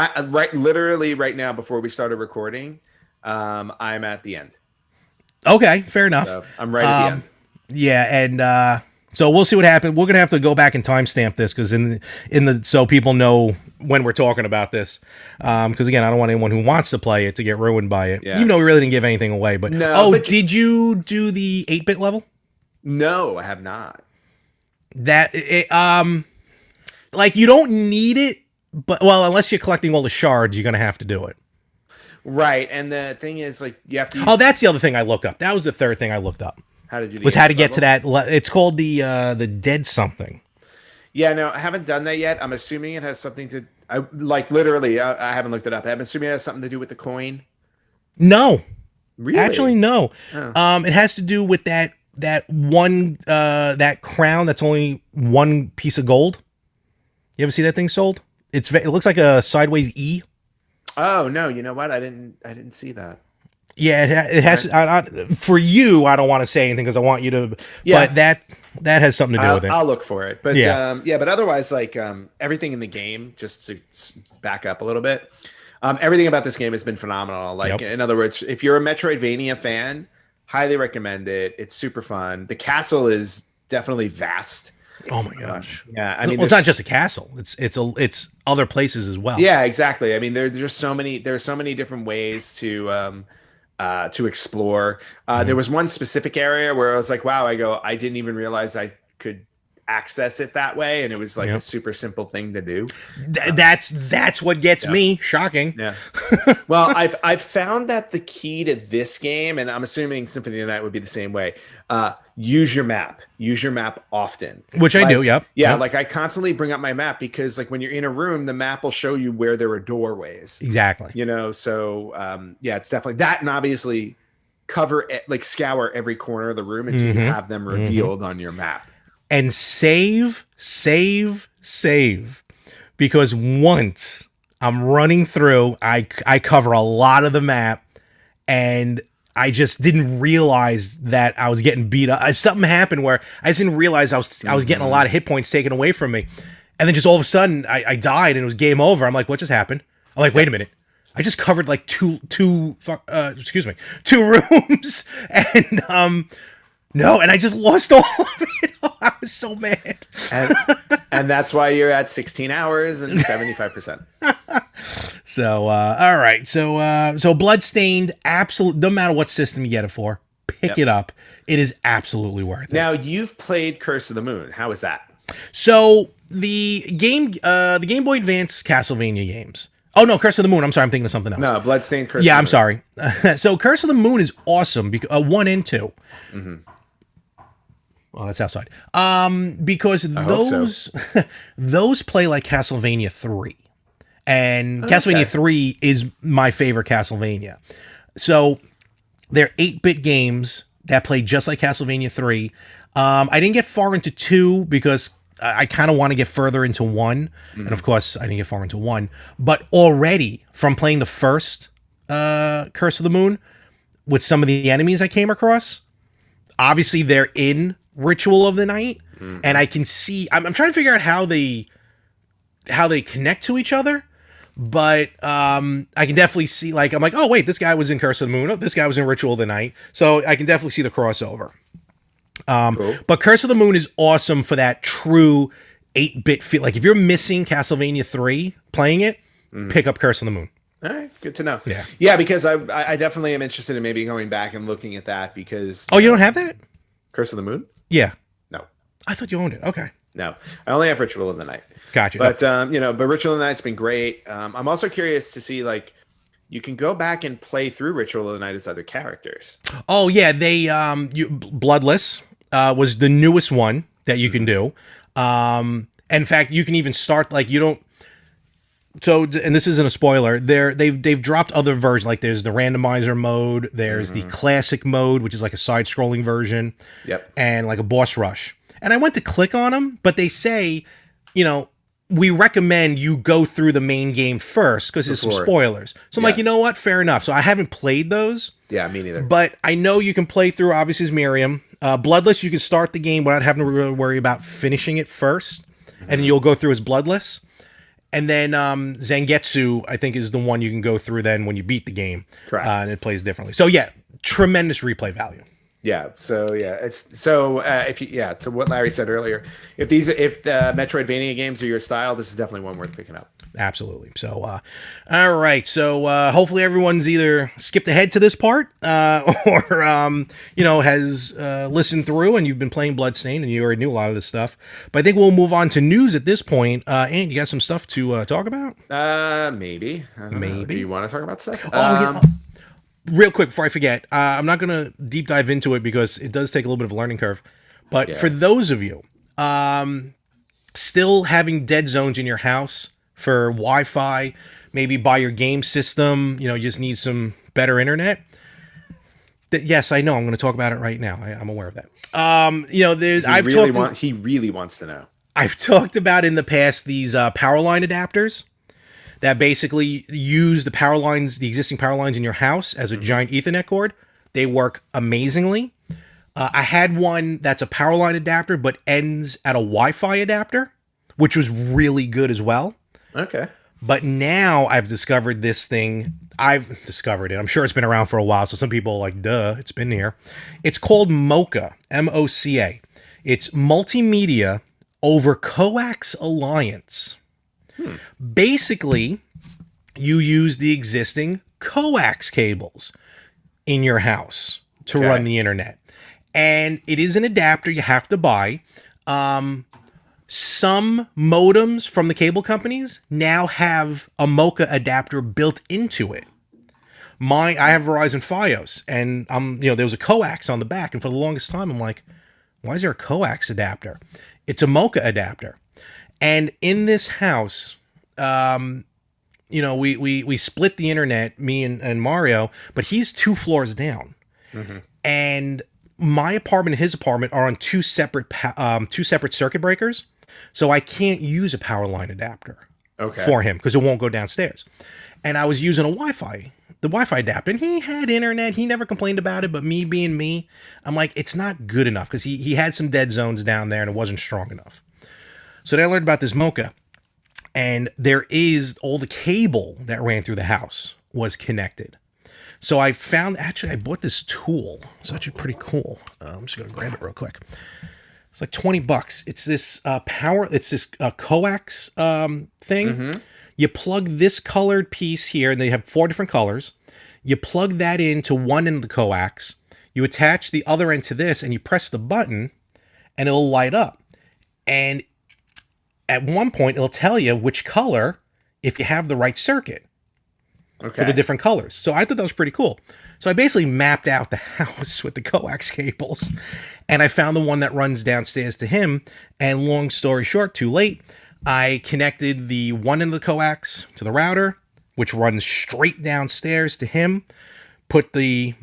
literally right now before we started recording, I'm at the end. Okay, fair enough. So I'm right at the end. Yeah, and so we'll see what happens. We're gonna have to go back and timestamp this because so people know when we're talking about this. Because again, I don't want anyone who wants to play it to get ruined by it. Yeah. Even though we really didn't give anything away. But did you do the 8-bit level? No, I have not. Like you don't need it, but unless you're collecting all the shards, you're gonna have to do it. Right, and the thing is, like, you have to. That's the other thing I looked up. That was the third thing I looked up. How did you Was the how to end get to level? that. It's called the dead something. Yeah, no, I haven't done that yet. I'm assuming it has something to. I like literally. I haven't looked it up. I'm assuming it has something to do with the coin. No, actually, Really? no. Oh. It has to do with that one that crown that's only one piece of gold. You ever see that thing sold? It looks like a sideways E. Oh no, you know what? I didn't see that. Yeah, it has. Okay. For you, I don't want to say anything because I want you to. But Yeah, that has something to do I'll with it. I'll look for it. But Yeah. yeah, but otherwise, like everything in the game, just to back up a little bit, everything about this game has been phenomenal. Like Yep. in other words, if you're a Metroidvania fan, highly recommend it. It's super fun. The castle is definitely vast. Oh my gosh. Yeah, I Well, mean, it's not there's just a castle. It's other places as well. yeah, exactly. I mean, there's so many different ways to explore. There Mhm. was one specific area where I was like, wow, I didn't even realize I could access it that way, and it was like a Yep. super simple thing to do. That's what gets Yeah, me shocking. yeah. Well, I've found that the key to this game, and I'm assuming Symphony of the Night would be the same way. Use your map. Use your map often. Which I do. Like, Yep. yeah, Yep. like I constantly bring up my map because, like, when you're in a room, the map will show you where there are doorways. Exactly. So yeah, it's definitely that, and obviously like scour every corner of the room until you Hmm. have them Hmm. revealed on your map. And save, save, save, because once I'm running through, I cover a lot of the map, and I just didn't realize that I was getting beat up. Something happened where I just didn't realize I was getting a lot of hit points taken away from me, and then just all of a sudden I died and it was game over. I'm like, what just happened? I'm like, wait a minute. I just covered like excuse me, two rooms, and no, and I just lost all of it. I was so mad. and and that's why you're at 16 hours and 75%. So all right, so Bloodstained, absolute. No matter what system you get it for, pick Yep. it up. It is absolutely worth it. Now you've played Curse of the Moon. How is that? So the Game Boy Advance Castlevania games. Oh no, Curse of the Moon. I'm sorry, I'm thinking of something else. No, Bloodstained Curse Yeah, of the I'm Moon. sorry. So Curse of the Moon is awesome because one and two. Hmm. Oh, that's outside. Because I hope so. those play like Castlevania 3. And Castlevania Okay. 3 is my favorite Castlevania. So they're 8-bit games that play just like Castlevania 3. I didn't get far into 2 because I kind of want to get further into 1. And of course, I didn't get far into 1. But already, from playing the first Curse of the Moon, with some of the enemies I came across, obviously they're in Ritual of the Night. And I can see, I'm trying to figure out how they connect to each other. But I can definitely see, like, I'm like, oh wait, this guy was in Curse of the Moon. Oh, this guy was in Ritual of the Night. So I can definitely see the crossover. Cool. But Curse of the Moon is awesome for that true 8-bit feel. Like if you're missing Castlevania 3 playing it, pick up Curse of the Moon. All right, good to know. Yeah. Yeah, because I definitely am interested in maybe going back and looking at that because Oh, you don't have that? Curse of the Moon? Yeah. No, I thought you owned it. Okay. no. I only have Ritual of the Night. Gotcha. But but Ritual of the Night's been great. I'm also curious to see like you can go back and play through Ritual of the Night as other characters. Oh yeah, Bloodless was the newest one that you can do. In fact, you can even start like you don't. So, and this isn't a spoiler. They've dropped other versions. Like there's the randomizer mode. There's the classic mode, which is like a side-scrolling version. Yep. And like a boss rush. And I went to click on them, but they say, we recommend you go through the main game first because there's some Before. spoilers. So I'm like, Yes. you know what? Fair enough. So I haven't played those. Yeah, me neither. But I know you can play through, obviously, as Miriam. Bloodless, you can start the game without having to really worry about finishing it first. And then you'll go through as Bloodless. And then Zangetsu, I think, is the one you can go through then when you beat the game. Correct. And it plays differently. So, yeah, tremendous replay value. Yeah. So yeah, it's so if you to what Larry said earlier, if the Metroidvania games are your style, this is definitely one worth picking up. Absolutely. So, all right. So, hopefully everyone's either skipped ahead to this part, or has listened through, and you've been playing Bloodstained, and you already knew a lot of this stuff. But I think we'll move on to news at this point. And you got some stuff to talk about? Maybe. I don't know. Maybe. Do you want to talk about stuff? Oh, yeah. real quick before I forget, I'm not going to deep dive into it because it does take a little bit of a learning curve. But for Yeah. those of you still having dead zones in your house for Wi-Fi, maybe buy your game system, you just need some better internet. Yes, I know. I'm going to talk about it right now. I'm aware of that. There's He really wants to know. I've talked about in the past these power line adapters that basically use the existing power lines in your house as a giant Ethernet cord. They work amazingly. I had one that's a power line adapter but ends at a Wi-Fi adapter, which was really good as well. Okay. But now I've discovered this thing. I've discovered it. I'm sure it's been around for a while, so some people are like, duh, it's been here. It's called MoCA, M-O-C-A. It's Multimedia over Coax Alliance. Basically, you use the existing coax cables in your house to run the internet. And it is an adapter you have to buy. Some modems from the cable companies now have a MoCA adapter built into it. I have Verizon Fios, and there was a coax on the back, and for the longest time, I'm like, why is there a coax adapter? It's a MoCA adapter. And in this house, we split the internet, me and Mario, but he's 2 floors down. And my apartment and his apartment are on two separate circuit breakers. So I can't use a power line adapter for him because it won't go downstairs. And I was using the Wi-Fi adapter, and he had internet. He never complained about it, but me being me, I'm like, it's not good enough because he had some dead zones down there and it wasn't strong enough. So then I learned about this MoCA, and there is all the cable that ran through the house was connected. So I bought this tool. It's actually pretty cool. I'm just going to grab it real quick. It's like $20. It's this coax thing. You plug this colored piece here, and they have 4 different colors. You plug that into one end of the coax. You attach the other end to this, and you press the button, and it'll light up. And at one point, it'll tell you which color if you have the right circuit for the different colors. So I thought that was pretty cool. So I basically mapped out the house with the coax cables, and I found the one that runs downstairs to him. And long story short, too late, I connected the one end of the coax to the router, which runs straight downstairs to him, put the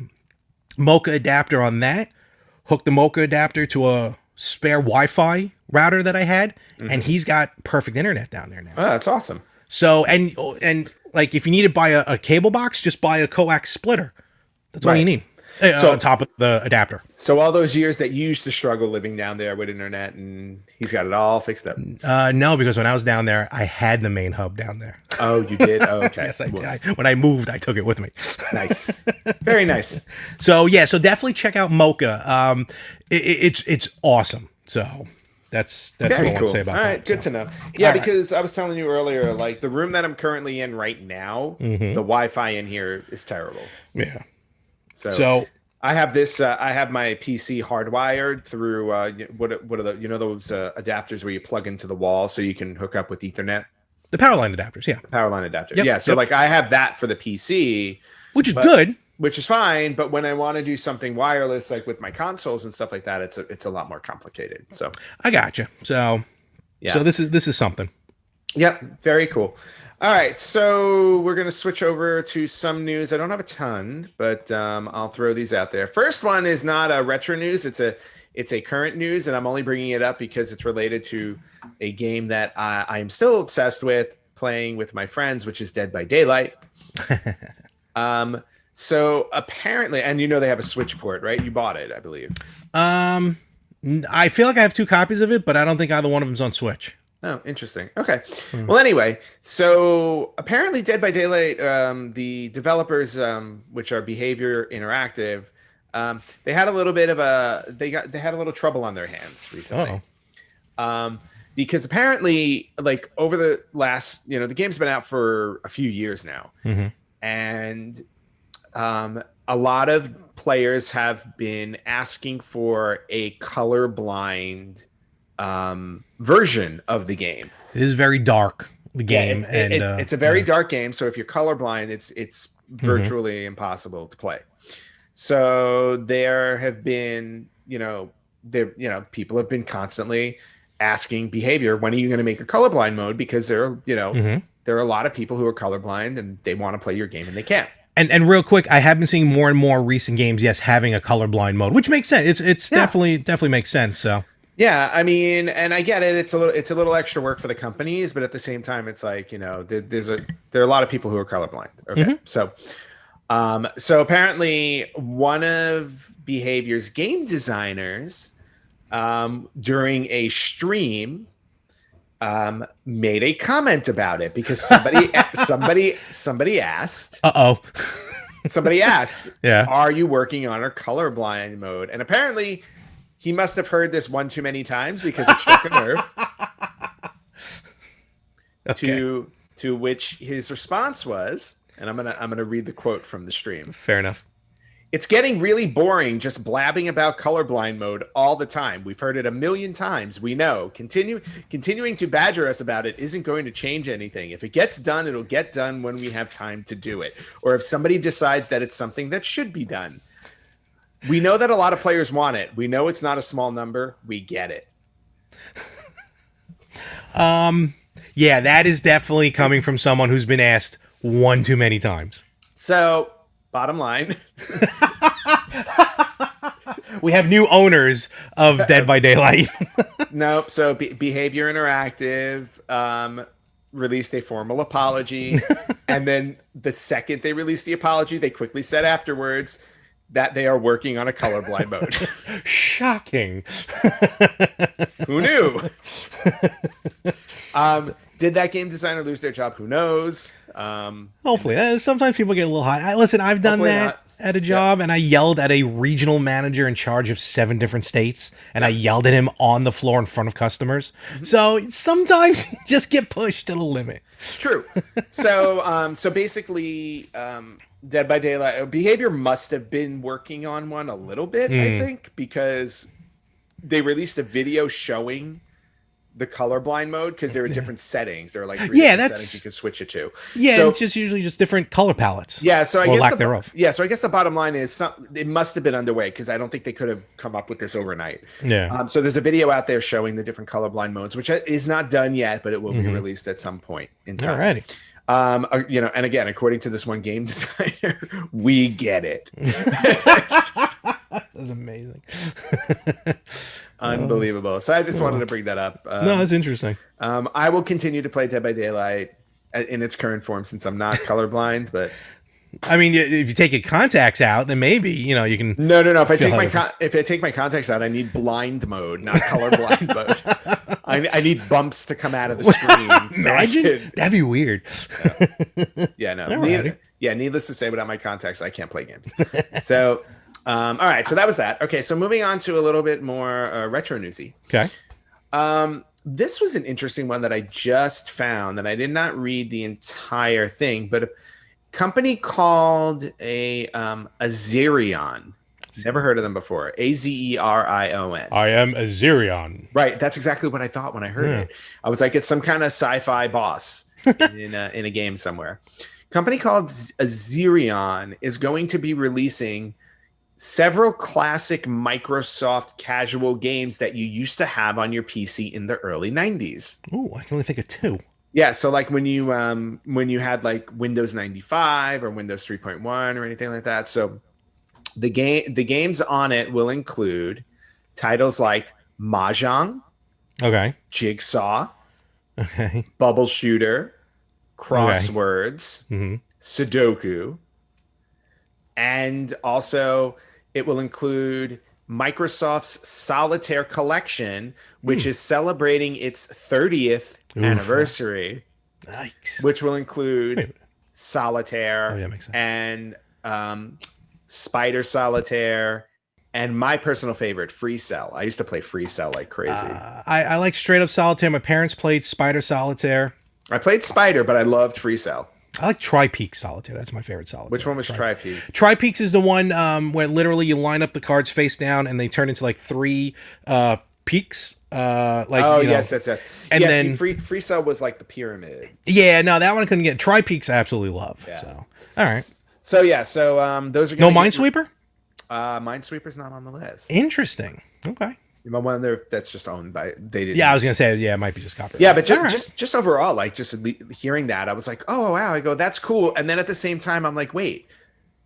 MoCA adapter on that, hooked the MoCA adapter to a spare Wi-Fi router that I had, and he's got perfect internet down there now. Oh, that's awesome. So, and like, if you need to buy a cable box, just buy a coax splitter. That's all you need. So on top of the adapter. So all those years that you used to struggle living down there with internet, and he's got it all fixed up. No, because when I was down there, I had the main hub down there. Oh, you did? Oh, okay. Yes, I did. When I moved, I took it with me. Nice. Very nice. So definitely check out MoCA. It's awesome. So that's what I want to say about that. All right, good to know. Yeah, because I was telling you earlier, like the room that I'm currently in right now, the Wi-Fi in here is terrible. Yeah. So I have this. I have my PC hardwired through what are those adapters where you plug into the wall so you can hook up with Ethernet. The power line adapters, yeah. The power line adapter, yeah. So like I have that for the PC, which is good, which is fine. But when I want to do something wireless, like with my consoles and stuff like that, it's a lot more complicated. So I gotcha. So so this is something. Yep, very cool. All right, so we're going to switch over to some news. I don't have a ton, but I'll throw these out there. First one is not a retro news. It's a current news, and I'm only bringing it up because it's related to a game that I am still obsessed with playing with my friends, which is Dead by Daylight. So apparently, and they have a Switch port, right? You bought it, I believe. I feel like I have 2 copies of it, but I don't think either one of them's on Switch. Oh, interesting. Okay. Well, anyway, so apparently Dead by Daylight, the developers, which are Behavior Interactive, they had a little bit of they had a little trouble on their hands recently. Because apparently, like over the last, the game's been out for a few years now, and a lot of players have been asking for a colorblind version of the game. It is very dark, the game, it's a very dark game. So if you're colorblind, it's virtually impossible to play. So there have been, people have been constantly asking Behavior, when are you going to make a colorblind mode? Because there are a lot of people who are colorblind and they want to play your game and they can't. And real quick, I have been seeing more and more recent games, yes, having a colorblind mode, which makes sense. It's definitely makes sense. So yeah, I mean, and I get it. It's a little extra work for the companies, but at the same time, it's like, there are a lot of people who are colorblind. Okay, so apparently one of Behavior's game designers during a stream made a comment about it because somebody asked. Somebody asked, yeah, are you working on a colorblind mode? And apparently he must have heard this one too many times because it struck a nerve. Okay. To which his response was, and I'm gonna read the quote from the stream. Fair enough. It's getting really boring just blabbing about colorblind mode all the time. We've heard it a million times. We know. Continuing to badger us about it isn't going to change anything. If it gets done, it'll get done when we have time to do it. Or if somebody decides that it's something that should be done. We know that a lot of players want it. We know it's not a small number. We get it. Yeah, that is definitely coming from someone who's been asked one too many times. So, bottom line. We have new owners of Dead by Daylight. Nope. So Behavior Interactive released a formal apology. And then the second they released the apology, they quickly said afterwards that they are working on a colorblind mode. Shocking. Who knew? Did that game designer lose their job? Who knows? Hopefully. Sometimes people get a little hot. Listen, I've done that at a job, and I yelled at a regional manager in charge of 7 different states, and I yelled at him on the floor in front of customers. So sometimes you just get pushed to the limit. True. So basically, Dead by Daylight Behavior must have been working on one a little bit, I think, because they released a video showing the colorblind mode because there are different settings. There are like 3 different settings you can switch it to. Yeah, so, it's just usually just different color palettes. Yeah, so I guess lack thereof. Yeah, so I guess the bottom line is it must have been underway because I don't think they could have come up with this overnight. Yeah. So there's a video out there showing the different colorblind modes, which is not done yet, but it will be released at some point in time. Alrighty. And again, according to this one game designer, we get it. That's amazing. Unbelievable. So I just wanted to bring that up. No, that's interesting. I will continue to play Dead by Daylight in its current form since I'm not colorblind, but I mean, if you take your contacts out, then maybe you can. No. If I take my contacts out, I need blind mode, not colorblind mode. I need bumps to come out of the screen. Imagine that'd be weird. Yeah, no. Needless to say, without my contacts, I can't play games. So, all right. So that was that. Okay. So moving on to a little bit more retro newsy. Okay. This was an interesting one that I just found, and I did not read the entire thing, but a company called Azerion. Never heard of them before. Azerion. I am Azerion. Right. That's exactly what I thought when I heard it. I was like, it's some kind of sci-fi boss in a game somewhere. Company called Azerion is going to be releasing several classic Microsoft casual games that you used to have on your PC in the early 90s. Ooh, I can only think of 2. Yeah, so like when you had like Windows 95 or Windows 3.1 or anything like that. So the games on it will include titles like Mahjong, okay, Jigsaw, okay, Bubble Shooter, Crosswords, Sudoku, and also it will include Microsoft's Solitaire Collection, which is celebrating its 30th anniversary. Nice. Which will include Solitaire makes sense. And Spider Solitaire, and my personal favorite, Free Cell. I used to play Free Cell like crazy. I like straight up Solitaire. My parents played Spider Solitaire. I played Spider, but I loved Free Cell. I like Tri-Peaks Solitaire. That's my favorite Solitaire. Which one was Tri-Peaks? Tri-Peaks is the one where literally you line up the cards face down and they turn into like 3 peaks. Yes. And then Free Cell was like the pyramid. Yeah, no, that one I couldn't get. Tri-Peaks I absolutely love. Yeah. So, all right. So yeah, so those are No going to get Minesweeper? Minesweeper's not on the list. Interesting. Okay. One there that's just owned by they Yeah, I didn't. was gonna say, yeah, it might be just Yeah, copyright. but All right. just overall, like just hearing that, I was like, oh wow. I go, that's cool. And then at the same time, I'm like, wait,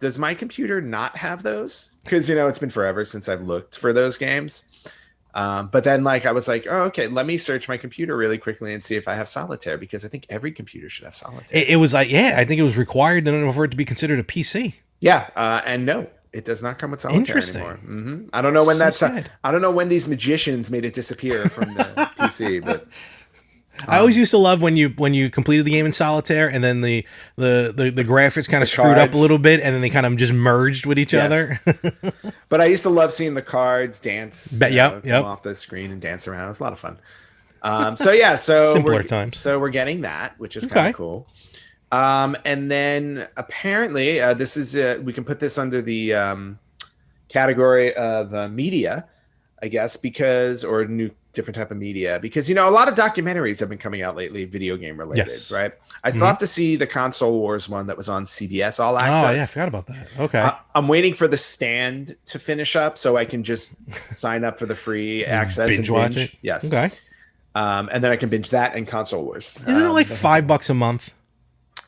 does my computer not have those? Because it's been forever since I've looked for those games. But then like I was like, oh okay, let me search my computer really quickly and see if I have solitaire because I think every computer should have solitaire. It was like, yeah, I think it was required in order for it to be considered a PC. Yeah, and no, it does not come with solitaire Interesting. anymore. I don't know when So that's. sad. I don't know when these magicians made it disappear from the PC, but I always used to love when you completed the game in solitaire and then the graphics kind of screwed up a cards. little bit and then they kind of just merged with each other. but I used to love seeing the cards dance. Yep. Come off the screen and dance around. It was a lot of fun. So yeah, so Simpler times. So we're getting that, which is kind of cool. And then apparently, this is we can put this under the category of media, I guess, or new different type of media, because a lot of documentaries have been coming out lately, video game related, Yes. right? I still have to see the Console Wars one that was on CBS All Access. Oh yeah, I forgot about that. Okay. I'm waiting for The Stand to finish up so I can just sign up for the free access binge watch it. Yes. Okay. And then I can binge that and Console Wars. Isn't it like $5 a month?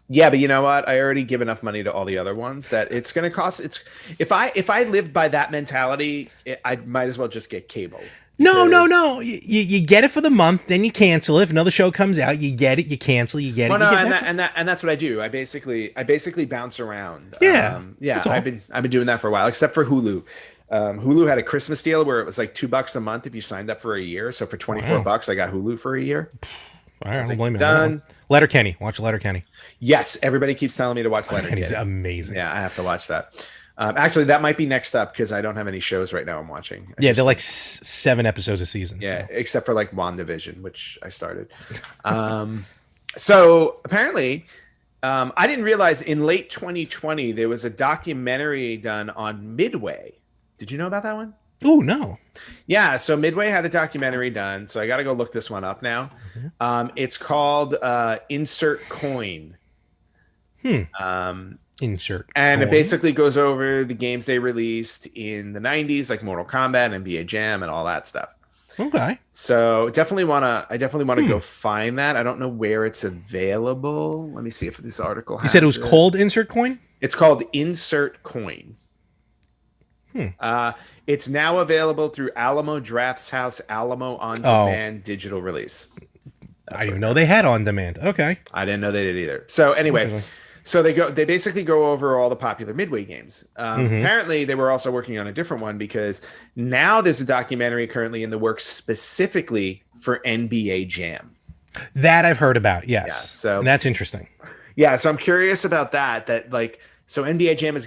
Yeah, but you know what? I already give enough money to all the other ones that it's going to cost. It's if I lived by that mentality, I might as well just get cable. No. You get it for the month, then you cancel it. If another show comes out, you get it, you cancel, you get it. No, you get and that's what I do. I basically bounce around. Yeah, yeah. I've been doing that for a while, except for Hulu. Hulu had a Christmas deal where it was like $2 a month if you signed up for a year. So for $24, I got Hulu for a year. All right, I don't blame you. Done. Letterkenny. Watch Letterkenny. Yes, everybody keeps telling me to watch Letterkenny. He's amazing. Yeah, I have to watch that. Actually, that might be next up because I don't have any shows right now I'm watching. They're like 7 episodes a season. Yeah, so. except for like WandaVision, which I started. So apparently, I didn't realize in late 2020 there was a documentary done on Midway. Did you know about that one? Oh, no. Yeah, so Midway had a documentary done, so I got to go look this one up now. It's called Insert Coin. Insert and coin. It basically goes over the games they released in the 90s, like Mortal Kombat, NBA Jam, and all that stuff. Okay. So I definitely want to go find that. I don't know where it's available. Let me see if this article has You said it was called Insert Coin? It's called Insert Coin. It's now available through Alamo Drafthouse Alamo On Demand digital release. I didn't even know they had On Demand. Okay. I didn't know they did either. So anyway, they basically go over all the popular Midway games. Apparently they were also working on a different one because now there's a documentary currently in the works specifically for NBA Jam. That I've heard about. Yes. Yeah, so and that's interesting. Yeah. So I'm curious about that like, so NBA Jam is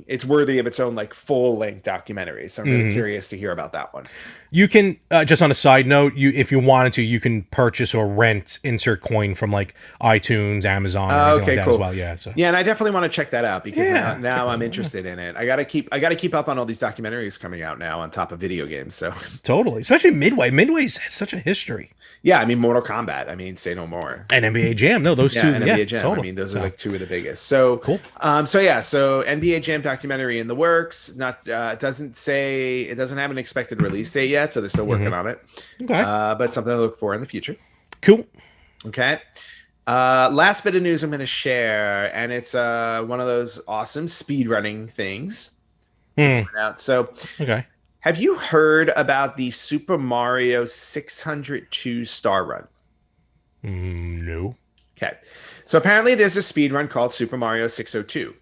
it's worthy of its own like full length documentary. So I'm really curious to hear about that one. You can just on a side note, if you wanted to, you can purchase or rent Insert Coin from like iTunes, Amazon, or anything like that as well. Yeah. So yeah, and I definitely want to check that out because now I'm interested in it. I gotta keep up on all these documentaries coming out now on top of video games. So totally, especially Midway. Midway's such a history. Yeah, I mean Mortal Kombat. I mean, say no more. And NBA Jam. No, those two. And NBA Jam. Totally. I mean, those are like two of the biggest. So cool. So NBA Jam documentary in the works. Not it doesn't have an expected release date yet, so they're still working on it. Okay. But something to look for in the future. Cool. Okay. Last bit of news I'm going to share, and it's one of those awesome speedrunning things. So okay. Have you heard about the Super Mario 602 star run? No. Okay. So apparently there's a speed run called Super Mario 602.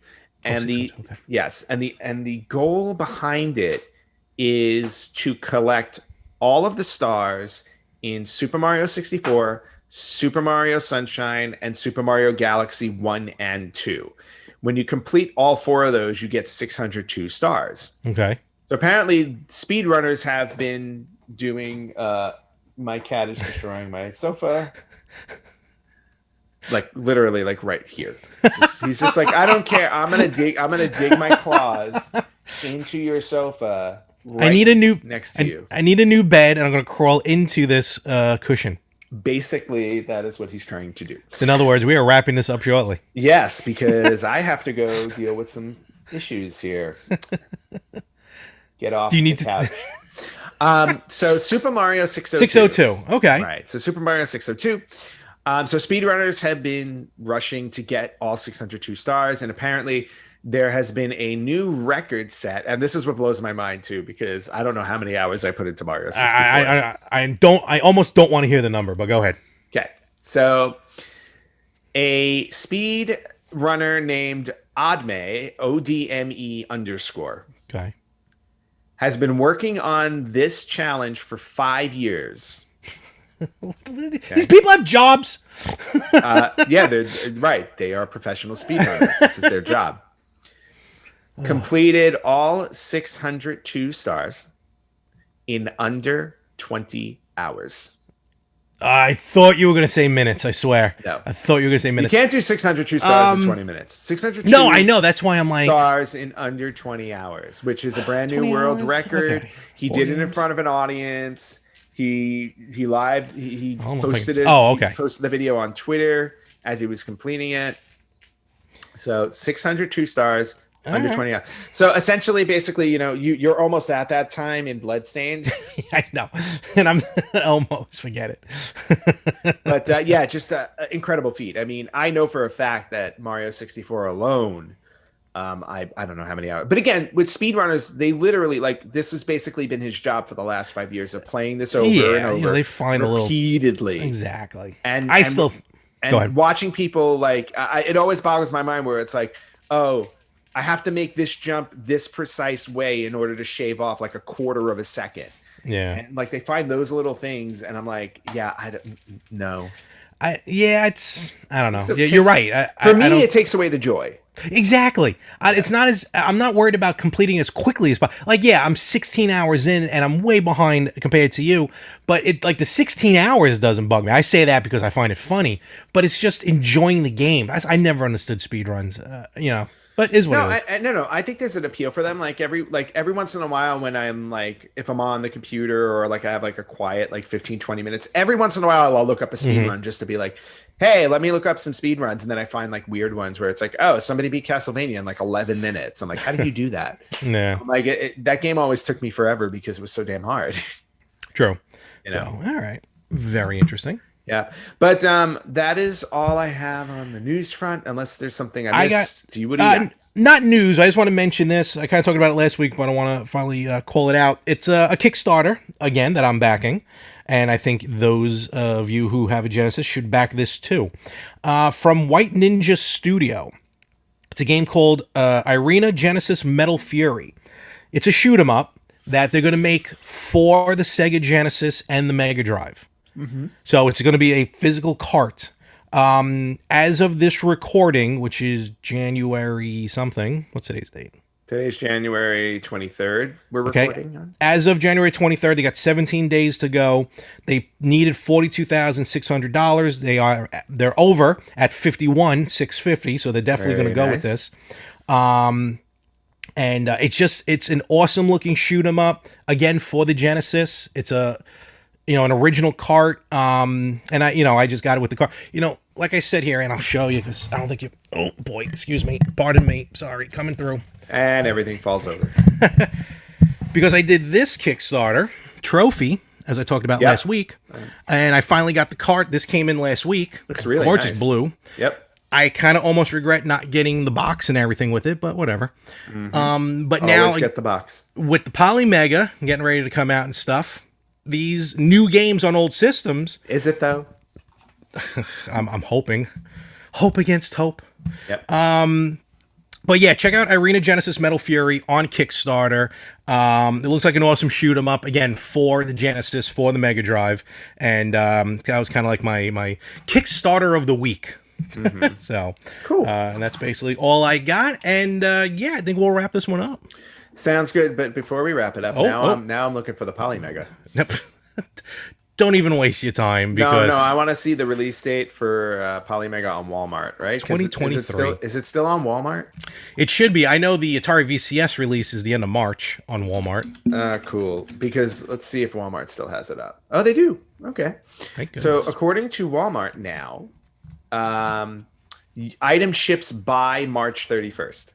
And the goal behind it is to collect all of the stars in Super Mario 64, Super Mario Sunshine, and Super Mario Galaxy 1 and 2. When you complete all 4 of those, you get 602 stars. Okay. So apparently speedrunners have been doing my cat is destroying my sofa. Like literally like right here. He's just like, I don't care. I'm gonna dig my claws into your sofa. Right I need a new next to you. I need a new bed and I'm gonna crawl into this cushion. Basically, that is what he's trying to do. In other words, we are wrapping this up shortly. Yes, because I have to go deal with some issues here. Get Do you off the need to couch. So Super Mario 602. 602? Okay. Right. So Super Mario 602. So speedrunners have been rushing to get all 602 stars, and apparently there has been a new record set, and this is what blows my mind too, because I don't know how many hours I put into Mario 64. I almost don't want to hear the number, but go ahead. Okay. So a speed runner named Odme, ODME underscore, Okay. has been working on this challenge for 5 years. These people have jobs. Yeah, they're right. They are professional speedrunners. This is their job. Completed all 602 stars in under 20 hours. I thought you were going to say minutes, I swear. No. I thought you were going to say You minutes. can't do 602 stars in 20 minutes. 602 No, I know. That's why I'm like... stars in under 20 hours, which is a brand new 20 world hours? record. Okay. He did it in front of an audience. He posted it. Oh, okay. He posted the video on Twitter as he was completing it. So 602 stars under 20 hours. So essentially, basically, you're almost at that time in Bloodstained. I know. And I'm almost forget it. But yeah, just an incredible feat. I mean, I know for a fact that Mario 64 alone, I don't know how many hours. But again, with speedrunners, they literally, like, this has basically been his job for the last 5 years of playing this over and over. They find repeatedly. Exactly. And I still... Go ahead. Watching people, like, it always boggles my mind where it's like, oh, I have to make this jump this precise way in order to shave off like a quarter of a second. Yeah. And like they find those little things, and I'm like, yeah, I don't know. I don't know. You're right. For me, it takes away the joy. Exactly. It's not as... I'm not worried about completing as quickly as possible. Like, yeah, I'm 16 hours in, and I'm way behind compared to you. But the 16 hours doesn't bug me. I say that because I find it funny. But it's just enjoying the game. I never understood speedruns. But is what it is. No. I think there's an appeal for them. Like every once in a while, when I'm like, if I'm on the computer or like I have like a quiet like 15, 20 minutes, every once in a while I'll look up a speed run just to be like, hey, let me look up some speed runs. And then I find like weird ones where it's like, oh, somebody beat Castlevania in like 11 minutes. I'm like, how did you do that? Yeah. Like that game always took me forever because it was so damn hard. True. So, all right. Very interesting. Yeah, but that is all I have on the news front, unless there's something I missed. Do you got? Not news. I just want to mention this. I kind of talked about it last week, but I want to finally call it out. It's a Kickstarter, again, that I'm backing. And I think those of you who have a Genesis should back this too. From White Ninja Studio. It's a game called Irina Genesis Metal Fury. It's a shoot 'em up that they're going to make for the Sega Genesis and the Mega Drive. Mm-hmm. So it's going to be a physical cart. As of this recording, which is January something, what's today's date? Today's January 23rd. We're recording on. As of January 23rd, they got 17 days to go. They needed $42,600. They're over at $51,650, so they're definitely going to go with this. And it's an awesome looking shoot 'em up again for the Genesis. It's an original cart. And I just got it with the cart. Like I said here, and I'll show you because I don't think you. Oh boy, excuse me, pardon me. Sorry, coming through. And everything falls over. Because I did this Kickstarter trophy, as I talked about last week, and I finally got the cart. This came in last week. Looks really gorgeous nice. Blue. Yep. I kind of almost regret not getting the box and everything with it, but whatever. Mm-hmm. But Always now get the box with the Poly Mega getting ready to come out and stuff. These new games on old systems. Is it though? I'm hoping. Hope against hope. Yep. But yeah, check out Irina Genesis Metal Fury on Kickstarter. It looks like an awesome shoot 'em up again for the Genesis, for the Mega Drive, and that was kind of like my Kickstarter of the week. Mm-hmm. So cool. And that's basically all I got. And I think we'll wrap this one up. Sounds good. But before we wrap it up, now I'm looking for the Poly Mega. don't even waste your time No, because no, I want to see the release date for Polymega on Walmart, right? 2023. Is it still on Walmart? It should be. I know the Atari VCS release is the end of March on Walmart. Cool. Because let's see if Walmart still has it up. Oh, they do. Okay. Thank So goodness. according to Walmart now, item ships by March 31st.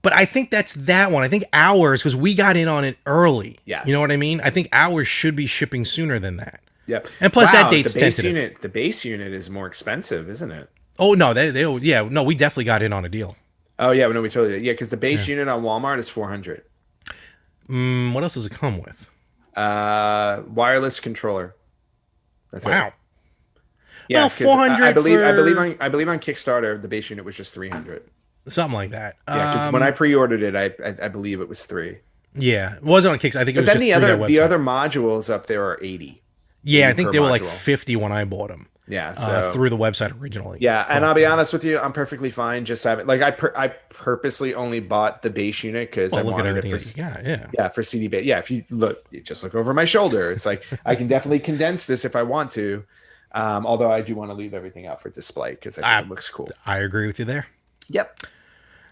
But I think that's that one. I think ours, because we got in on it early. Yes. You know what I mean? I think ours should be shipping sooner than that. Yep. And plus that date's the base tentative. unit, the base unit is more expensive, isn't it? Oh no, yeah, no, we definitely got in on a deal. Oh yeah, no, we totally did. Yeah, because the base unit on Walmart is 400. What else does it come with? Wireless controller. That's Wow. it. Yeah, Well, 400. I believe on Kickstarter the base unit was just 300. Something like that. Yeah, because when I pre-ordered it, I believe it was 3. Yeah, it wasn't on Kickstarter. I think it But was then just the other modules up there are 80. Yeah, I 80 think per they were like module. 50 when I bought them. Yeah, so through the website originally. yeah, and I'll be honest with you, I'm perfectly fine just having I purposely only bought the base unit because I look at wanted everything it that for you got. Yeah. yeah for CD base. Yeah, if you just look over my shoulder. It's like I can definitely condense this if I want to. Although I do want to leave everything out for display because I think it looks cool. I agree with you there. Yep.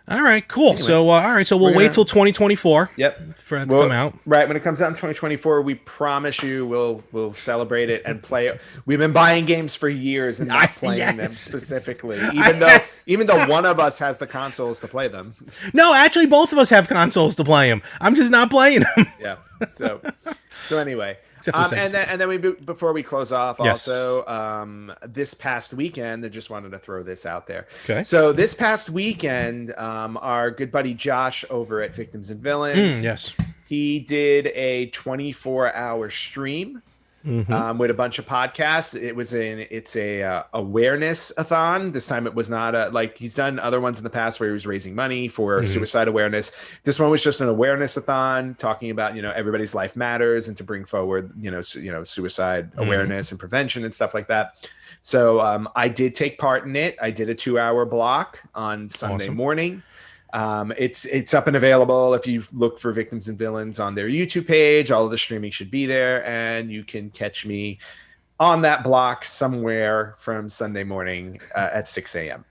All right, cool. Anyway, so we'll wait till 2024. Yep. For it to come out. Right when it comes out in 2024, we promise you we'll celebrate it and play it. We've been buying games for years and not playing them specifically, even though one of us has the consoles to play them. No, actually, both of us have consoles to play them. I'm just not playing them. Yeah. So anyway. And then before we close off, Yes. also this past weekend, I just wanted to throw this out there. Okay. So this past weekend, our good buddy Josh over at Victims and Villains, Yes. he did a 24-hour stream with a bunch of podcasts. It's a awareness-a-thon. This time it was not like he's done other ones in the past where he was raising money for suicide awareness. This one was just an awareness-a-thon talking about everybody's life matters and to bring forward suicide awareness and prevention and stuff like that. So I did take part in it. I did a 2-hour block on Sunday morning. It's up and available. If you look for Victims and Villains on their YouTube page, all of the streaming should be there, and you can catch me on that block somewhere from Sunday morning at 6 a.m.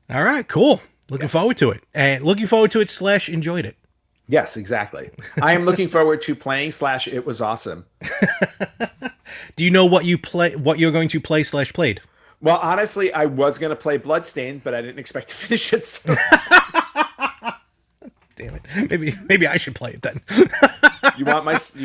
All right, cool. Looking forward to it. And looking forward to it / enjoyed it. Yes, exactly. I am looking forward to playing / it was awesome. Do you know what you're going to play / played? Well, honestly, I was going to play Bloodstained, but I didn't expect to finish it. So. Damn it. Maybe I should play it then. You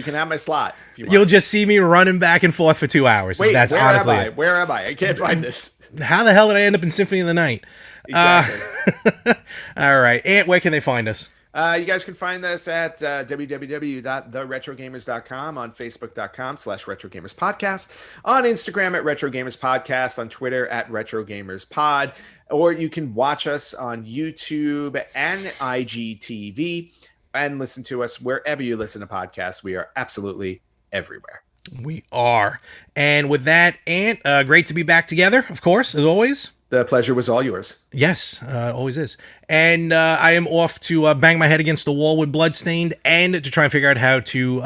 can have my slot if you want. You'll just see me running back and forth for 2 hours. Wait, that's where honestly am I? Where am I? I can't find this. How the hell did I end up in Symphony of the Night? Exactly. All right. Ant, where can they find us? You guys can find us at www.theretrogamers.com, on facebook.com/retrogamerspodcast, on Instagram at retrogamerspodcast, on Twitter at retrogamerspod, or you can watch us on YouTube and IGTV and listen to us wherever you listen to podcasts. We are absolutely everywhere. We are. And with that, Ant, great to be back together, of course, as always. The pleasure was all yours. Yes, always is. And I am off to bang my head against the wall with Bloodstained and to try and figure out how to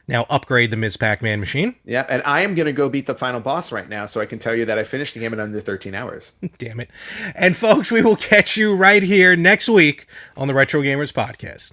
now upgrade the Ms. Pac-Man machine. Yeah, and I am going to go beat the final boss right now, so I can tell you that I finished the game in under 13 hours. Damn it. And folks, we will catch you right here next week on the Retro Gamers Podcast.